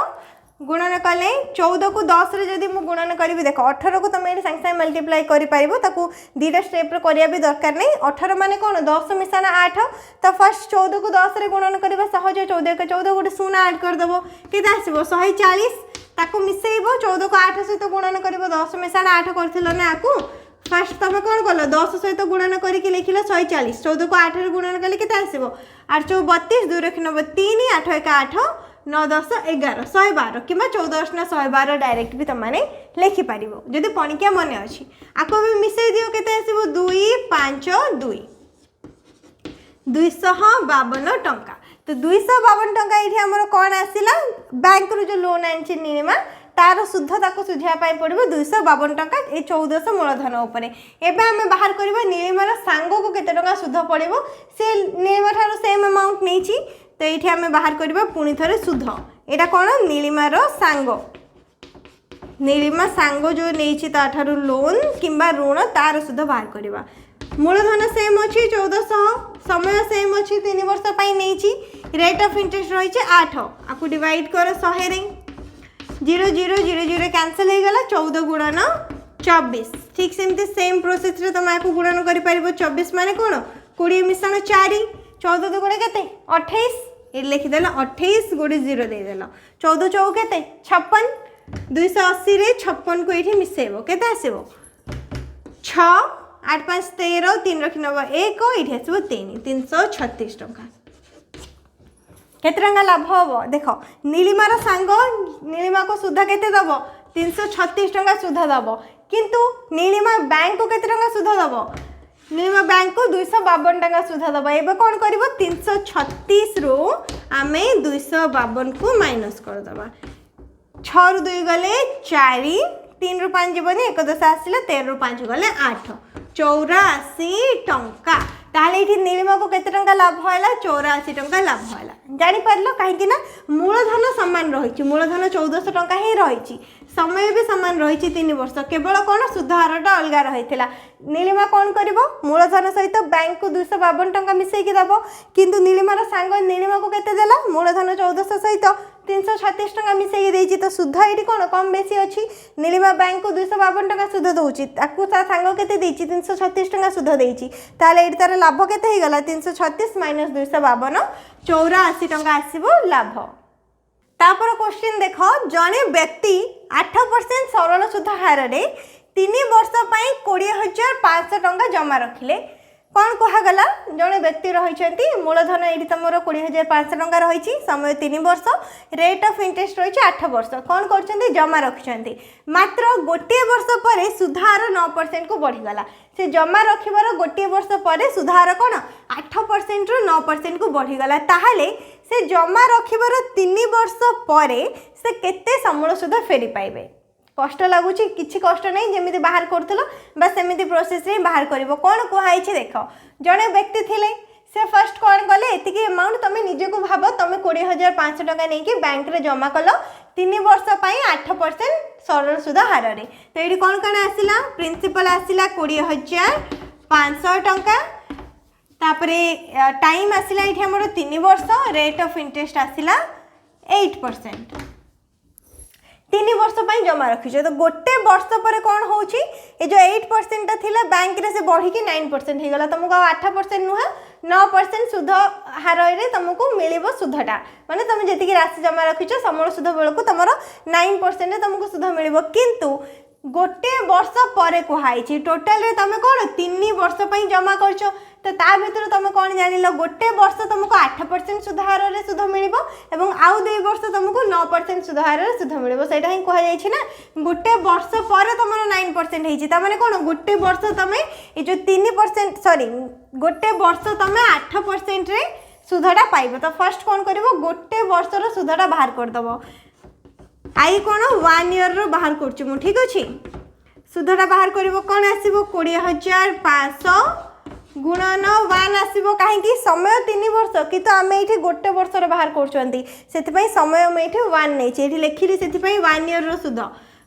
गुणन कले 14 को 10 रे जदी मु गुणन करी देखो 18 को तुम एठी संग संग मल्टीप्लाई करि पारिबो ताको दीटा स्टेप रे करिया भी दरकार नै 18 माने कोन 10 मिसाना 8 तो फर्स्ट 14 को 10 रे गुणन करबा सहज 14 के 14 गोटे शून्य ऐड कर देबो केते आसीबो 140 ताको मिसेइबो 14 को 8 सहित गुणन करबो 10 मिसाना 8 करथिलो ना आकू फास्ट तुम कौन कल 10 सहित गुणन करके लिखिल 140 14 को 8 रे गुणन कले केते आसीबो 8 4 32 2 रखि नब 3 8 1 8 9 10 11 112 कि 14 ना 112 डायरेक्ट भी तुमने लिखिपार जदि पणिकिया मन अच्छी आपको भी मिसई दियो केते आसीबो 2 5 2 252 टंका तो 252 टंका ये आमर कौन आसला बैंक रू जो लोन आनी नीलिमा तार शुद्ध ताको सुझापी पड़ो 252 टंका ये 1400 मूलधन उपर एवं आम बाहर करवा नीलिमार सांग को केते टंका शुद्ध पड़ो से नीलिमा ठार सेम अमाउंट नहीं तो ये आम बाहर करवा पुणी थे शुद्ध यहाँ कौन नीलिमार सांग नीलिमा सांग जो नहीं ताठार लोन किंबा ऋण तार शुद्ध बाहर करवा मूलधन सेम अच्छी 1400 समय सेम अच्छी 3 वर्ष नहीं रेट ऑफ इंटरेस्ट रही 8 आपको डिवाइड कर 100 रे 0 0 0 0 कैंसल हो गला 14 गुणन 24 ठीक सेमती सेम प्रोसेस रे तुम आपको गुणन कर पारिबो 24 माने कोन 20 मिश्रण 4 14 दु गुणे केते 28 ये लिखि देला 28 गुणे 0 दे देला 14 चौ केते 56 280 रे 56 को एठी मिसेबो केते आसीबो 6 8 5 13 3 रखि नब 1 एठी आसीबो 3 336 टंका केते टंका लाभ हम देख नीलिमार सांग नीलिमा को सुधा केते दब 336 टंका सुधा दब किंतु नीलिमा बैंक को केते टंका सुधा दब नीलिमा बैंक को 252 टंका सुधा दब एबे कोन करबो 336 रो आमे 252 को माइनस कर दबा 6 रु 2 गले 4 3 रु 5 जीवनी 1 10 आसिला 13 रु 5 गले 8 84 टंका ताले ये नीलिमा को केते टंका लाभ होला 84 टंका लाभ होला जानि परलो काहे कि ना मूलधन समान रही मूलधन 1400 टंका ही रही समय भी समान रही 3 वर्ष केवल कौन सुधारटा अलग रही नीलिमा कौन कर मूलधन सहित बैंक को 252 टंका मिसेकी दब किंतु नीलिमार सांग नीलिमा को केते देला मूलधन 1400 सहित 336 टंका मिसेकी देछि तो सुधा ये कौन कम बेसी अच्छी नीलिमा बैंक को 252 टंका सुध दौची ताकू ता सांग केते देछि 336 टंका सुध देछि ताले एटी तार लाभ केते हे गला 336 माइनस 252 84 टंका आसीबो लाभ तापर क्वेश्चन देख जड़े व्यक्ति 8% सरल सुध हार रे 3 वर्ष 20,500 टंका जमा रखिले कौन कहगला जड़े व्यक्ति रही मूलधन ये तुम 20,500 टंका रही समय 3 वर्ष रेट ऑफ इंटरेस्ट रही 8 वर्ष कौन कर जमा रखिंट मात्र गोटे वर्ष पर सुधार 9% को बढ़ीगला से जमा रखिबार गोटे वर्ष पर सुधार कौन 8% रु 9% को बढ़ीगला ताहले से जमा रखिबार 3 वर्ष पर से केते समूल सुधा फेरी पाइबे कष्ट लगुच किसी कष्ट नहीं जमी बाहर करूल बस सेमती प्रोसेस रे बाहर कर कौन कहई देख जड़े व्यक्ति थिले से फर्स्ट कौन कले एतिकी अमाउंट तुम निजे को भाव तुम 20,500 टंका नहीं बैंक रे जमा कल 3 वर्ष 8% सरल सुधा हार रे तो ये कौन कौन आसला प्रिंसिपल आसला 20,500 टंका तापरे टाइम आसला ये आम 3 वर्ष रेट ऑफ इंटरेस्ट आसला 8% 3 वर्ष पर जमा रखी तो गोटे वर्ष पर कौन हो जो 8% था बैंक रे से बढ़ी 9% हो गला तुमको 8% नुह 9% सुध हार तुमको मिल सुधटा माने तुम जी राशि जमा रखीच समूल सुध बेलू तुम 9% तुमको सुध मिल किंतु गोटे वर्ष पर कहुई टोटाल रे तुम कौन 3 वर्ष पर जमा कर तो ता भीतर तुम कौन जान गोटे वर्ष तुमको 8% सुधार सुध मिल आउ 2 वर्ष तुमको 9% सुधार सुध मिल से ही कहुई ना गोटे वर्ष पर तुम 9% होता मैंने कौन गोटे वर्ष तुम ये जो 3% सॉरी गोटे वर्ष तुम 8% रे सुधटा पाइब तो फर्स्ट कौन कर गोटे वर्षर सुधटा बाहर करदेव आई कौन 1 ईयर बाहर कर ठीक अच्छे सुधटा बाहर कर कौन आसो 20,500 गुणन 1 आसो कहीं समय 3 वर्ष कि तो आम ये गोटे वर्षर बाहर कर समय मुझे 1 नहीं लिखिली से 1 ईयर सुध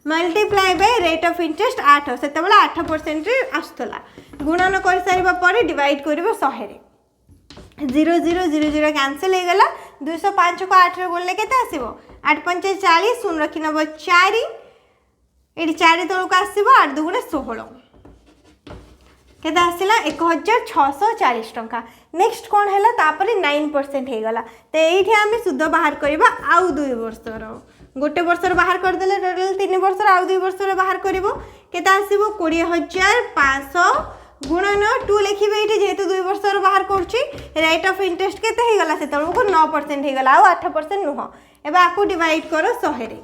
multiply by rate of interest 8 से 8% आसला गुणन कर सारा पर डिवाइड कर 100 0 0 0 0 कैंसल हो गला 205 को 8 बोलने के आसो 8 5 40 शून्य रखी नब 4 ये 4 तौक आसो 8 2 गुणे 16 के आसला 1,640 टंका नेक्स्ट कौन है तापर 9% हो गला तो ये आम सुध बाहर करवा आउ 2 वर्षर गोटे वर्षर बाहर करदेले टोटल 3 वर्षर आउ 2 वर्षर बाहर करिवो केता आसीबो 20500 गुणन 2 लिखिबे एठी जेहेतु 2 वर्षर बाहर करछि रेट ऑफ इंटरेस्ट केते हे गला सेतल को 9% हे गला आ 8% नुह एबा आकु डिवाइड करो 100 रे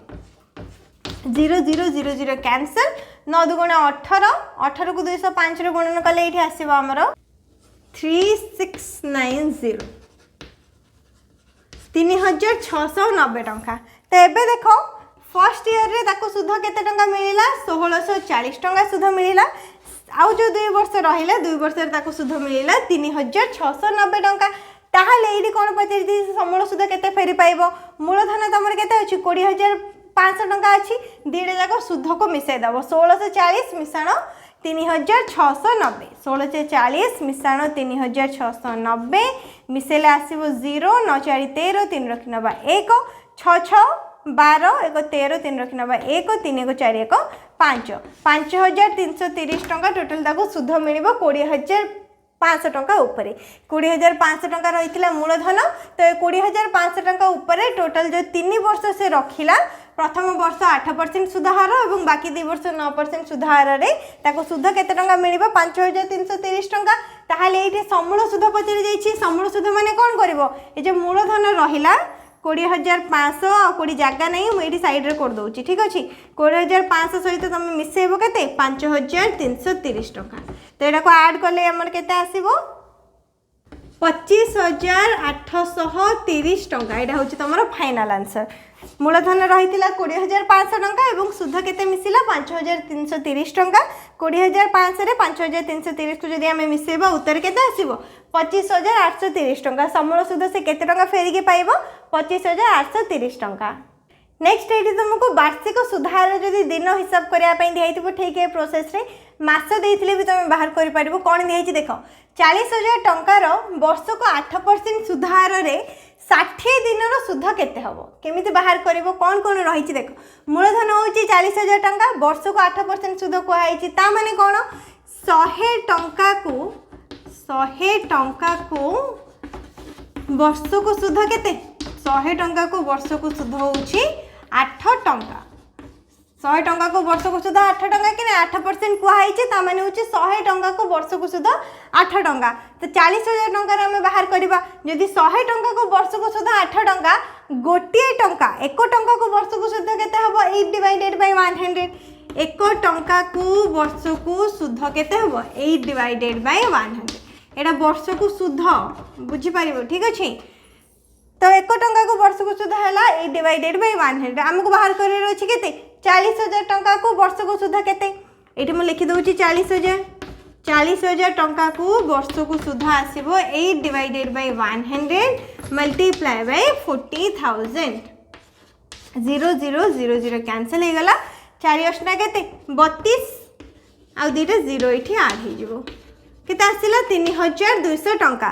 0 0 0 0 कैंसल 9 दुगुणा 18 18 को 205 रे गुणन कले एठी आसीबो हमर 3690 3690 टंका। तो एबे देखो फर्स्ट ईयर रे ताको सुध केते टंका मिलिला 1640 टंका सुध मिलिला आउ जो 2 वर्ष रहिला 2 वर्ष रे ताको सुध मिलिला 3690 टंका। ताहाले एडी कोन पचेरी समूल सुध केते फेरी पाइबो मूलधन तमर केते अछि 20500 टंका अछि दीडे जाको सुध को मिसाई दबो 1640 मिसाण 3690 1640 मिसाण 3690 मिसेले आसीबो 0 9 4 13 3 रखि नबा 1 6 6 12 1 13 3 रखि नबा 1 3 1 4 1 5 5330 टंका टोटल ताको सुध मिलिबो 20500 टंका ऊपर 20500 टंका रहितला मूलधन तो 20500 टंका ऊपर टोटल जो 3 वर्ष से रखिला प्रथम वर्ष 8% सुधार और बाकी 2 वर्ष 9% सुधार रे ताको सुध केते टंका मिलिबो 5330 टंका। ताहाले एठी समूल सुध पचरी जाईछि समूल सुध माने कोन करबो ए जे मूलधन रहिला 20500 आ कोडी जागा नहीं मु एठी साइड रे कर दोछि ठीक अछि 20500 सहित तुम मिसेबो केते 5330 टंका। तो एटा को ऐड करले हमर केते आसीबो 25830 टंका एटा होछि तमरो फाइनल आंसर। मूलधन रही 20500 टंका एवं सुध केते मिसिला 5330 टंका 20500 रे 5330 को जदि हमें मिसेबा उत्तर केते आसीबो 25830 टंका। समूल सुध से केते टंका फेरी के पाइबो 25830 टंका। नेक्स्ट एटी तुमको वार्षिक सुधार जदि दिन हिसाब करिया पई दिहाइतिबो ठीक है प्रोसेस रे मास देइथिले भी तुम बाहर करि परिबो कोन दिहाइछि देखो 40000 टंका रो वर्ष को 8% सुधार रे 60 दिन रो सुध केते हबो केमिति बाहर करिवो कोन कोन रहिछि देखो मूलधन होछि 40000 टंका वर्ष को 8% सुध को आइछि ता माने कोन 100 टंका को वर्ष को सुध केते 100 टंका को वर्ष को सुध होछि 8 टंका 100 टंका को वर्ष को सुध 8 टंका कि 8% को आइछि ता माने होछि 100 टंका को वर्ष को सुध 8 टंका। तो 40000 टंका रे हम बाहर करबा जदि 100 टंका को वर्ष को सुध 8 टंका गोटे टंका 1 टंका को वर्ष को सुध केते हबो 8 डिवाइडेड बाय 100 1 टंका को वर्ष को सुध केते हबो 8 डिवाइडेड बाय 100 एटा वर्ष को सुध बुझी पारिबो ठीक अछि। तो 1 टंका को वर्ष को सुध है 8 डिवाइडेड बाय 100 हमको बाहर करे अछि केते 40000 टंका को वर्ष को सुध केते एठी म लिखि दउछि 40000 टंका को वर्ष को सुध आसीबो 8 divided by 100 multiply by 40000 0 0 0 0 cancel हे गला 4 8 केते 32 आ दीटा 0 एठी ऐड हे जिवो केते आसिला 3200 टंका।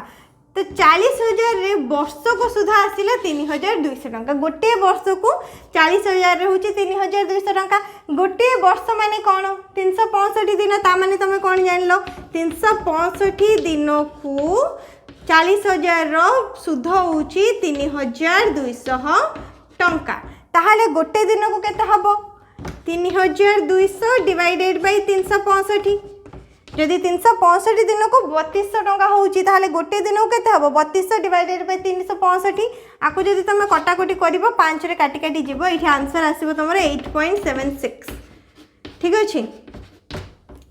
तो 40000 रे वर्ष को सुधा आसिला 3200 टंका गोटे वर्ष को 40000 रे होची 3200 टंका गोटे वर्ष माने कोन 365 दिन ता माने तमे कोन जानलो 365 दिन को 40000 रो सुध होची 3200 टंका। ताहाले गोटे दिन को केते हबो 3200 डिवाइडेड बाय 365 जदि 365 दिन को 3200 टंका होउची ताहाले गोटे दिन को केते हबो 3200 डिवाइडेड बाय 365 आको जदि तमे कटाकटी करिवो 5 रे काटी काटी जिवो एठी आंसर आसीबो तमरो 8.76 ठीक अछि।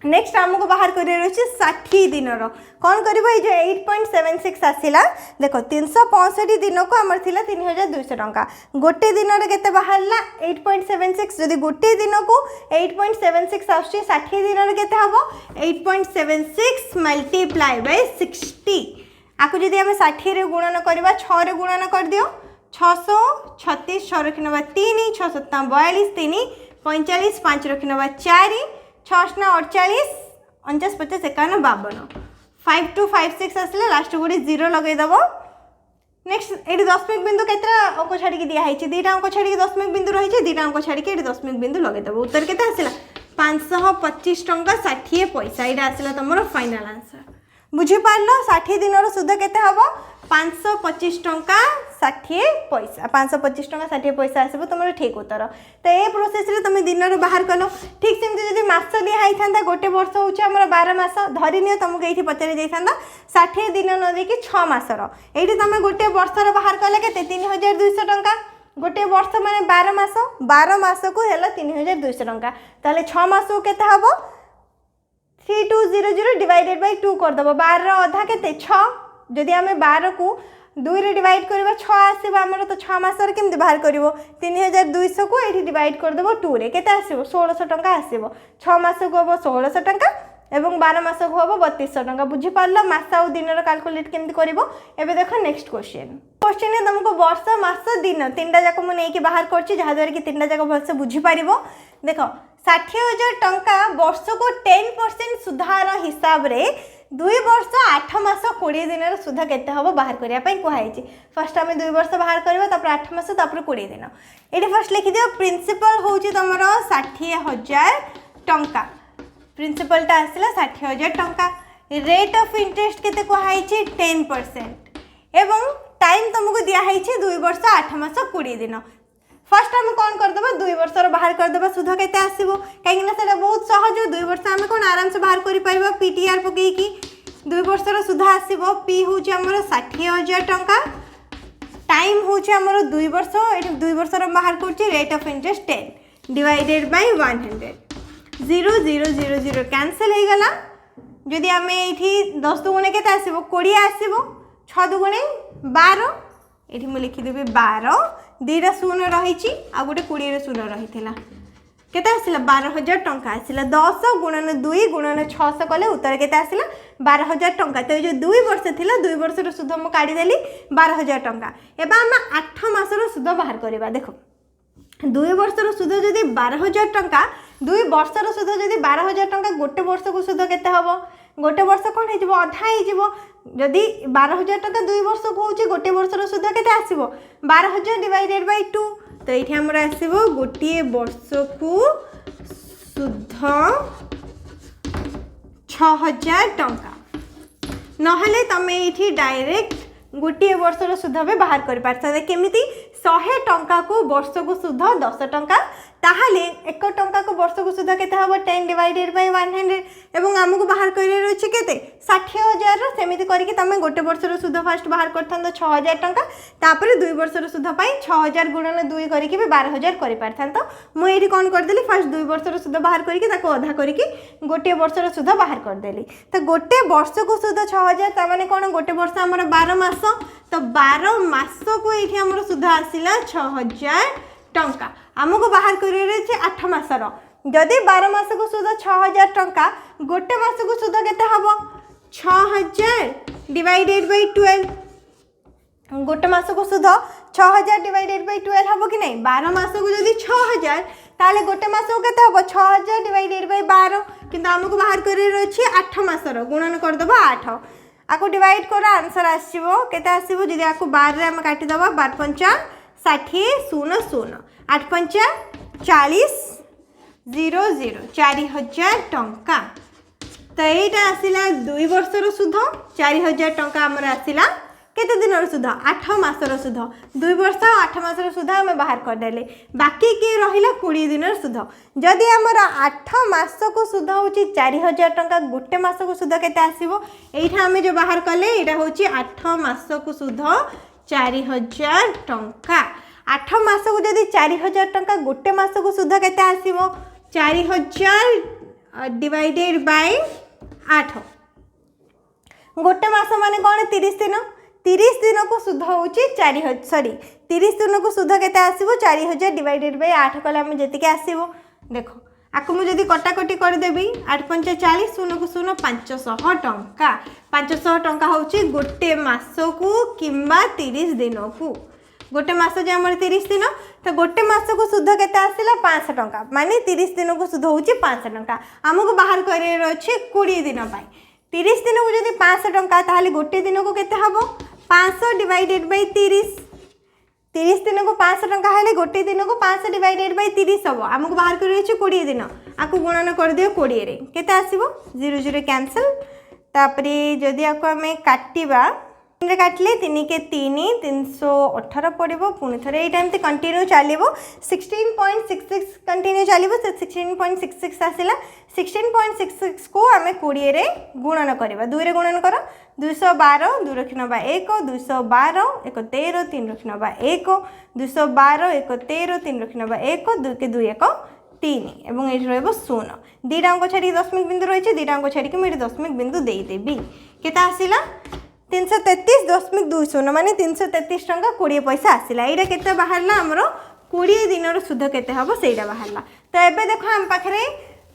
नेक्स्ट हमको बाहर करियर अछि 60 दिन रो कोन करबो ए जो 8.76 आसिला देखो 365 दिन को हमर थिला 3200 टंका गोटे दिन रे केते बाहरला 8.76 जदि गोटे दिन को 8.76 आछि 60 दिन रे केते हबो 8.76 मल्टीप्लाई बाय 60 आको जदि हम 60 रे गुणन करबा 6 रे गुणन कर दियो 636 6 रखि नबा 3 6 7 42 3 45 5 रखि नबा 4 6 48 49 50 51 52 5256 आसले लास्ट गोटे 0 लगे दबो। नेक्स्ट एटी दशमिक बिंदु केतरा अंक छाड़ी दिया है दुईटा अंक छाड़ी दशमिक बिंदु रही है दुईटा अंक छाड़ी ये दशमिक बिंदु लगे दबो उत्तर केते आसला 525 टंका 60 पैसा यहाँ आसला तुम फाइनाल आंसर बुझी पारल 60 दिन सुध केते हबो 525 टंका 60 पैसा 525 टंका 60 पैसा आसो तुम ठीक उत्तर। तो ये प्रोसेस रे तुम दिन बाहर कल ठीक सेमती जब मास दिखाई था गोटे वर्ष हूँ आम 12 मास धरी नि तुमको ये पचारि जाता 60 दिन न देकी 6 मासर ये तुम गोटे वर्षर बाहर कले के 3200 टंका गोटे वर्ष माने 12 मास को है 3200 टंका ताले 6 मास को केते हबो 3200 डिवाइडेड बाय 2 कर दबो 12 अधा केते 6 जदि आम 12 को 2 रे डिवाइड करबा 6 आसीबो हमर तो 6 मास रे केमते बाहर करिवो 3200 को एठी डिवाइड कर देबो 2 रे केते आसीबो 1600 टंका आसीबो 6 मास को हबो 1600 टंका एवं 12 मास को हबो 3200 टंका बुझी पारला मास आ दिन रो कैलकुलेट केमते करिवो। एबे देखो नेक्स्ट क्वेश्चन है तुमको वर्ष मास दिन तीनटा जाक मु नेकी बाहर करछि जहा द्वारा कि तीनटा जाक भलसे बुझी पारिबो। देखो 60,000 टंका वर्ष को 10% सुधार हिसाब रे 2 वर्ष 8 मास 20 दिन सुध केते हबो बाहर करिया पई कहैछि। फर्स्ट आमे 2 वर्ष बाहर करबा तापर 8 मास तापर 20 दिन एठी फर्स्ट लिखि दियो प्रिंसिपल होछि तमरो 60,000 टंका प्रिंसिपल ता आसिला 60,000 टंका रेट ऑफ इंटरेस्ट केते कहैछि 10% एवं टाइम तुमको दिया है 2 वर्ष 8 मास 20 दिन। फर्स्ट आम कौन करदेबा 2 वर्ष बाहर करदेबा सुध केते आसीबो कहीं से बहुत सहज 2 वर्ष आम कौन आराम से बाहर करि परिबा पीटीआर पकेकी 2 वर्ष सुध आसीबो पी होची हमर 60,000 टंका टाइम होची हमर 2 वर्ष एठी 2 वर्ष बाहर करछि rate of interest 10 divided by 100 0 0 0 0 cancel हो गला जदि आम ये 10 दुगुणे केते आसीबो 20 आसीबो 6 दुगुणे 12 ये मुझे लिखिदेवी 12 2टा शून्य रही आ गोटे 20 शून्य रही केते आसिला 12,000 टंका आसिला 10 गुणन 2 गुणन 600 कले उत्तर केते आसिला 12,000 टंका। तो जो 2 वर्ष थिला 2 वर्षर सुध मु काढी देली 12,000 टंका एबा हम 8 मासर सुध बाहर करबा। देखो 2 वर्षर सुध जदि 12,000 टंका 2 वर्षर सुध जदि 12,000 टंका गोटे वर्ष को सुध केते हबो गोटे वर्ष कौन हो अधा हो जदि 12,000 टंका 2 वर्ष को होची गोटे वर्षर सुध केते आसीबो 12,000 डिवाइडेड बाय 2 तो ये हमर आसीबो गोटे वर्ष को सुध 6,000 टंका नहले तमे इठी डायरेक्ट गोटे वर्षर सुध भी बाहर कर पारता केमिति 100 टंका को वर्ष को सुध 10 टंका ताहले 1 टंका को वर्ष को सुध केते हबो 10 डिवाइडेड बाय 100 एवं हमको बाहर करियर अछि केते 60,000 रो सेमिति करिके तमे गोटे वर्षर सुध फर्स्ट बाहर करथन 6,000 टंका तापर 2 वर्षर सुध पाई 6,000 गुणन 2 करिके भी 12,000 करि पारथन। तो मु एठी कोन कर देली फर्स्ट 2 वर्षर सुध बाहर करिके ताको आधा करिके गोटे वर्षर सुध बाहर कर देली। तो गोटे वर्ष को सुध 6,000 ता माने कोन गोटे वर्ष हमर 12 मास तो 12 मास को एठी हमर सुध आसिला 6,000 टंका आमको बाहर करियर 8 मासर जदि 12 मास को सुध 6,000 टंका गोटे मास को सुध केते हबो 6,000 डिवाइडेड बाय 12 गोटे मास को सुध 6,000 डिवाइडेड बाय 12 हबो कि नहीं 12 मास को जदि 6,000 ताले गोटे मास को केते हबो 6,000 डिवाइडेड बाय 12 किंतु आमको बाहर करियर अछि 8 मासर गुणन कर दबो 8 आको डिवाइड कर आंसर आसीबो केते आसीबो जदि आको 12 रे हम काटि दबा 12 पंचा 60 0 0 8 पंचा 40 0 0 4,000 टंका। तो यहाँ आसला 2 वर्षर सुध 4,000 टंका आमर आसला केते दिन सुध 8 मासर सुध 2 वर्ष 8 मासर सुध आम बाहर करदेले बाकी किए रहिला 20 दिन सुध जदि आमर 8 मास को सुध होची 4,000 टंका गोटे मास को सुध केते आसीबो एठा आमे जो बाहर कले एटा होची 8 मास को सुध 4,000 टंका 8 मास को जदि 4,000 टंका गोटे मास को सुध केते आसीबो 4,000 डिवाइडेड बाय 8 गोटे मास माने कोन 30 दिन 30 दिन को सुध होची 30 दिन को सुध केते आसीबो 4,000 डिवाइडेड बाय 8 कले हम जेतिके आसीबो। देखो आको मु जदि कटाकटी कर देबी 8 पंचा 40 0 को 0 500 टंका 500 टंका होची गोटे मास को किंबा 30 दिन को गोटे मास जे हमर 30 दिन तो गोटे मास को सुध केते आसिला 500 टंका माने 30 दिन को सुध होची 500 टंका हमको बाहर करियर अछि 20 दिन पाई 30 दिन को जदि 500 टंका ताहाले गोटे दिन को केते हबो 500 डिवाइडेड बाय 30 30 दिन को 500 टंका हेले गोटे दिन को 500 डिवाइडेड बाय 30 हबो हमको बाहर करियर अछि 20 दिन आको गुणन कर दियो 20 रे केते आसीबो 0 0 कैंसिल तापरे जदि आको हमें काटिबा काटिले 3 के 3 318 पड़ो पुणी थे ये कंटिन्यू चलो 16.66 कंटिन्यू चलो 16.66 आसला 16.66 को आम 20 रे गुणन करवा 2 रे गुणन कर 212 2 रखी नवा 1 212 1 13 3 रखी नवा 1 212 1 13 3 रखी नवा 1 2 के 2 1 3 एवं ये रोन दुईटा अंक छाड़ी दशमिक बिंदु रही दुईटा अंक छाड़ी मुझे दशमिक बिंदु देदेवी के आसला 333.20 माने 333 टंका 20 पैसा आसला यहाँ के बाहर आमर 20 दिन सुध के हम से बाहर तो ये देख आम पाखे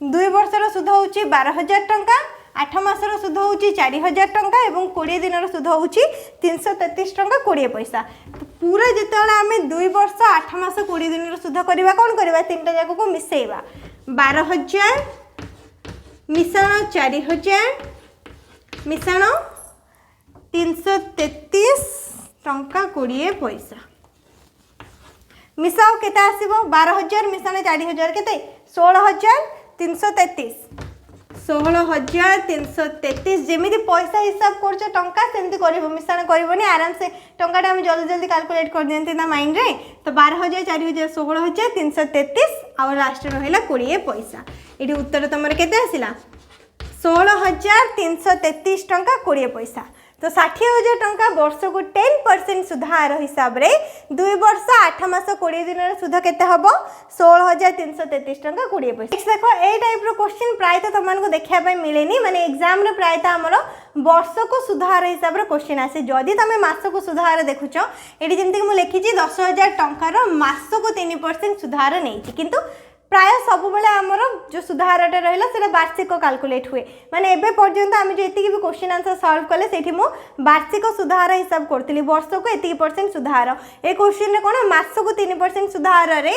2 वर्षर सुध हो 12,000 टंका 8 मासर सुध हो 4,000 टंका और 20 दिन सुध हो 333 टंका 20 पैसा तो पूरा जिते आम 2 वर्ष 8 मास 20 दिन सुध करवा कौन करवा 3टा जाक को मिसेवा 12,000 मिश्रण 4,000 मिश्रण 333 टंका 20 पैसा मिसाओ केते आसीबो 12,000 मिश्रण 4,000 केते 16,333 16,333 जमी पैसा हिसाब कर टंका सेमती कर मिश्रण करनी आराम से टंका हम जल्दी जल्दी कैलकुलेट कर दियंती ना माइंड रे तो 12,000 4,000 16,333 आउ लास्ट रहा 20 पैसा ये उत्तर तुम केते आसिला 16,333 टंका 20 पैसा तो 60,000 टंका वर्ष को 10% सुधार हिसाब रे 2 वर्ष 8 मास 20 दिन सुध केते हबो 16,333 टंका 20 पैसा देखो ए टाइप रो क्वेश्चन प्राय तो तुमको देखा मिलेनी माने एग्जाम रे प्राय तो आमर वर्ष को सुधार हिसाब रे क्वेश्चन आसे जदि तुम मास को सुधार देखुछ ये जमती कि लिखी 10,000 टंकार मास को 3% सुधार नहीं किंतु प्राय सब बेले आमर जो सुधारटा रहा से वार्षिक कैलकुलेट हुए माने एबे पर्यंत आम जो एति भी क्वेश्चन आंसर सॉल्व कले सेठी मु वार्षिक सुधार हिसाब करतली वर्ष को एति % सुधार ए क्वेश्चन रे कोन मास को 3% सुधार रे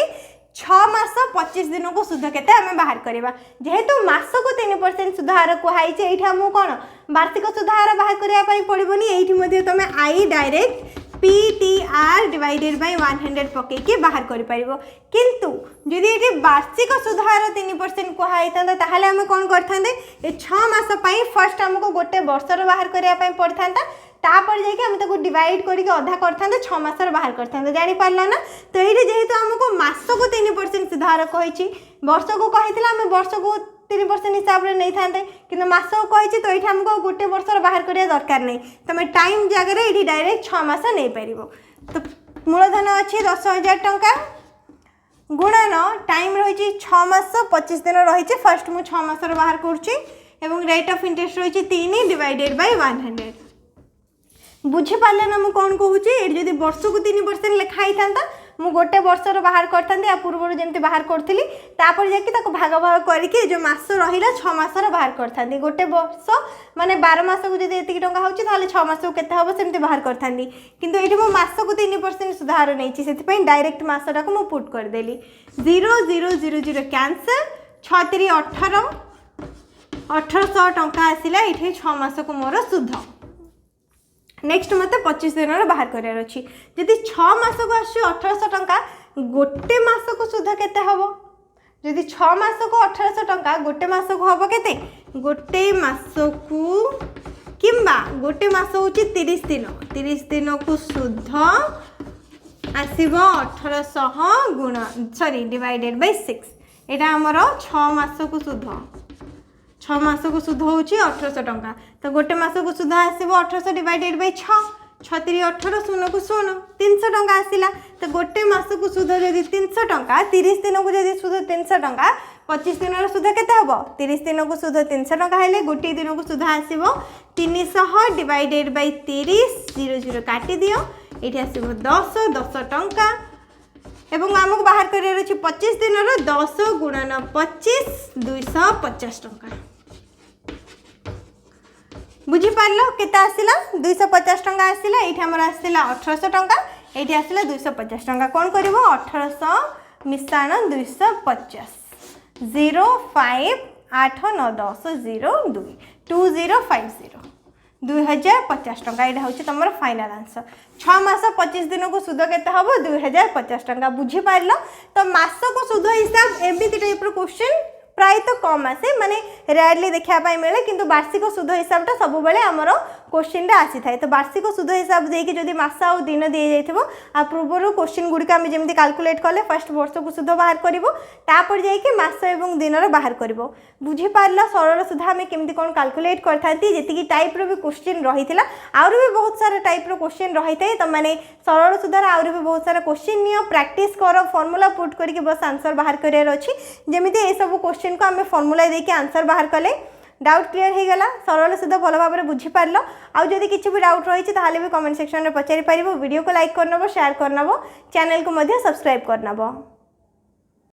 6 मास 25 दिन को सुध केते आम बाहर करबा जेहेतु मास को 3% सुधार कहई छे एठी हम कोन वार्षिक सुधार बाहर करिया पई पड़िबोनी एठी मध्ये तमे आई डायरेक्ट PTR डिवाइडेड बाय 100 पकईके बाहर कर पारिबो किंतु जदि ये वार्षिक सुधार 3% कहई था ताहले हम कौन करथांदे ए 6 मास पई फर्स्ट हमको गोटे वर्षर बाहर करिया पई पड़थांता तापर जाके हम ताको डिवाइड करके अधा करथांदे 6 मासर बाहर करथांदे जानि पारला ना तो ये जेहेतु हमको मास को 3% सुधार कहिछि वर्ष को कहितला हम वर्ष को 3% हिसाब से नहीं था कि मास को कही तो ये हमको गोटे वर्षर बाहर करिया दरकार नहीं तुम टाइम जगह ये डायरेक्ट 6 मास नहीं पार तो मूलधन अच्छी 10,000 टंका गुणन टाइम रही 6 मास 25 दिन रही फर्स्ट मु 6 मासर बाहर करुँच रेट ऑफ इंटरेस्ट रही 3 डिवाइडेड बाय 100 बुझीपारे ना मुझे कौन कहूँ ये वर्ष को 3% लिखाई था मु गोटे वर्षर बाहर करथांती आ पूर्व जमती बाहर करथिली तापर जाके ताको भाग भाग करके जो मास रहिला 6 मासर बाहर करथांती गोटे वर्ष माने 12 मास को जदि एतिकी टंका होची ताले 6 मास को केते हबो सेमती बाहर करथांती किंतु एठी मो मास को 3% सुधार नैची सेति पई डायरेक्ट मासटा को मु पुट कर देली 0 0 0 0 कैंसल 6 3 18 1800 टंका आसिला एठी 6 मास को मोर सुध नेक्स्ट मत 25 दिन बाहर करार अच्छी जदि 6 मास को आस 1800 टंका गोटे मास को सुध केते हबो जदि 6 मास को 1800 टंका गोटे मास को हबो केते गोटे मास को किंबा गोटे मास होची 30 दिन को सुध आसीबो 1800 गुण सॉरी डिवाइडेड बाय 6 एटा हमर 6 मास को सुध 6 मास को सुध हो 1800 टंका तो गोटे मास को सुध आसो 1800 डिवाइडेड बाय 6 6 3 18 शून्य को शून्य 300 टंका आसला तो गोटे मास को सुध जदि 300 टंका 30 दिन को जदि सुध 300 टंका 25 दिन सुध केते हबो 30 दिन को सुध 300 टंका हेले गोटे दिन को सुध आसो 300 डिवाइडेड बाय 30 0 0 काटी दियो एठी आसो 10 टंका एवं आमको बाहर करार अच्छी 25 दिन 10 गुणन 25 250 टंका बुझीपार केते आसला 250 टंका आसला ये आसला 1800 टंका ये आसला 250 टंका कौन कर 1800 मिश्रण 250 0 5 8 9 10 0 2 2050 2050 टंका यहाँ हूँ तुम फाइनाल आंसर 6 मास 25 दिन को सुध केते हम 2050 टंका बुझीपार तो मास को सुध हिसाब एमती टाइप क्वेश्चन प्राय तो कम आसे माने रेयरली देखा मिले किंतु वार्षिक सुध हिसाबटा सब बेले आमर क्वेश्चन रे आसी थाए। तो वार्षिक सुध हिसाब देकी जदि मास आ दिन दि जाइथिबो आ पूर्वर क्वेश्चन गुड़िक आम जमी कैलकुलेट कले फर्स्ट वर्ष को सुध बाहर करिवो तापर जाइए मास एवं दिन बाहर करिवो। बुझी पारला सरल सुध आम केमती कौन कैलकुलेट करथांती जेतिकी टाइप रो भी क्वेश्चन रही थिला आउर भी बहुत सारा टाइप रो क्वेश्चन रही थाए। तो माने सरल सुधार आउर भी बहुत सारा क्वेश्चन नियो प्रैक्टिस करो फॉर्मूला पुट करके बस आंसर बाहर करियर अछि। जेमिति ए सब क्वेश्चन को आम फॉर्मूला देके आंसर बाहर कले डाउट क्लियर हो गला सरल सुध भल भाव में बुझी पार आउ जदि किसी भी डाउट रही ताहले भी कमेंट सेक्शन में पचारि पारिबो। वीडियो को लाइक करनबो शेयर करनबो चैनल को मध्य सब्सक्राइब करनबो।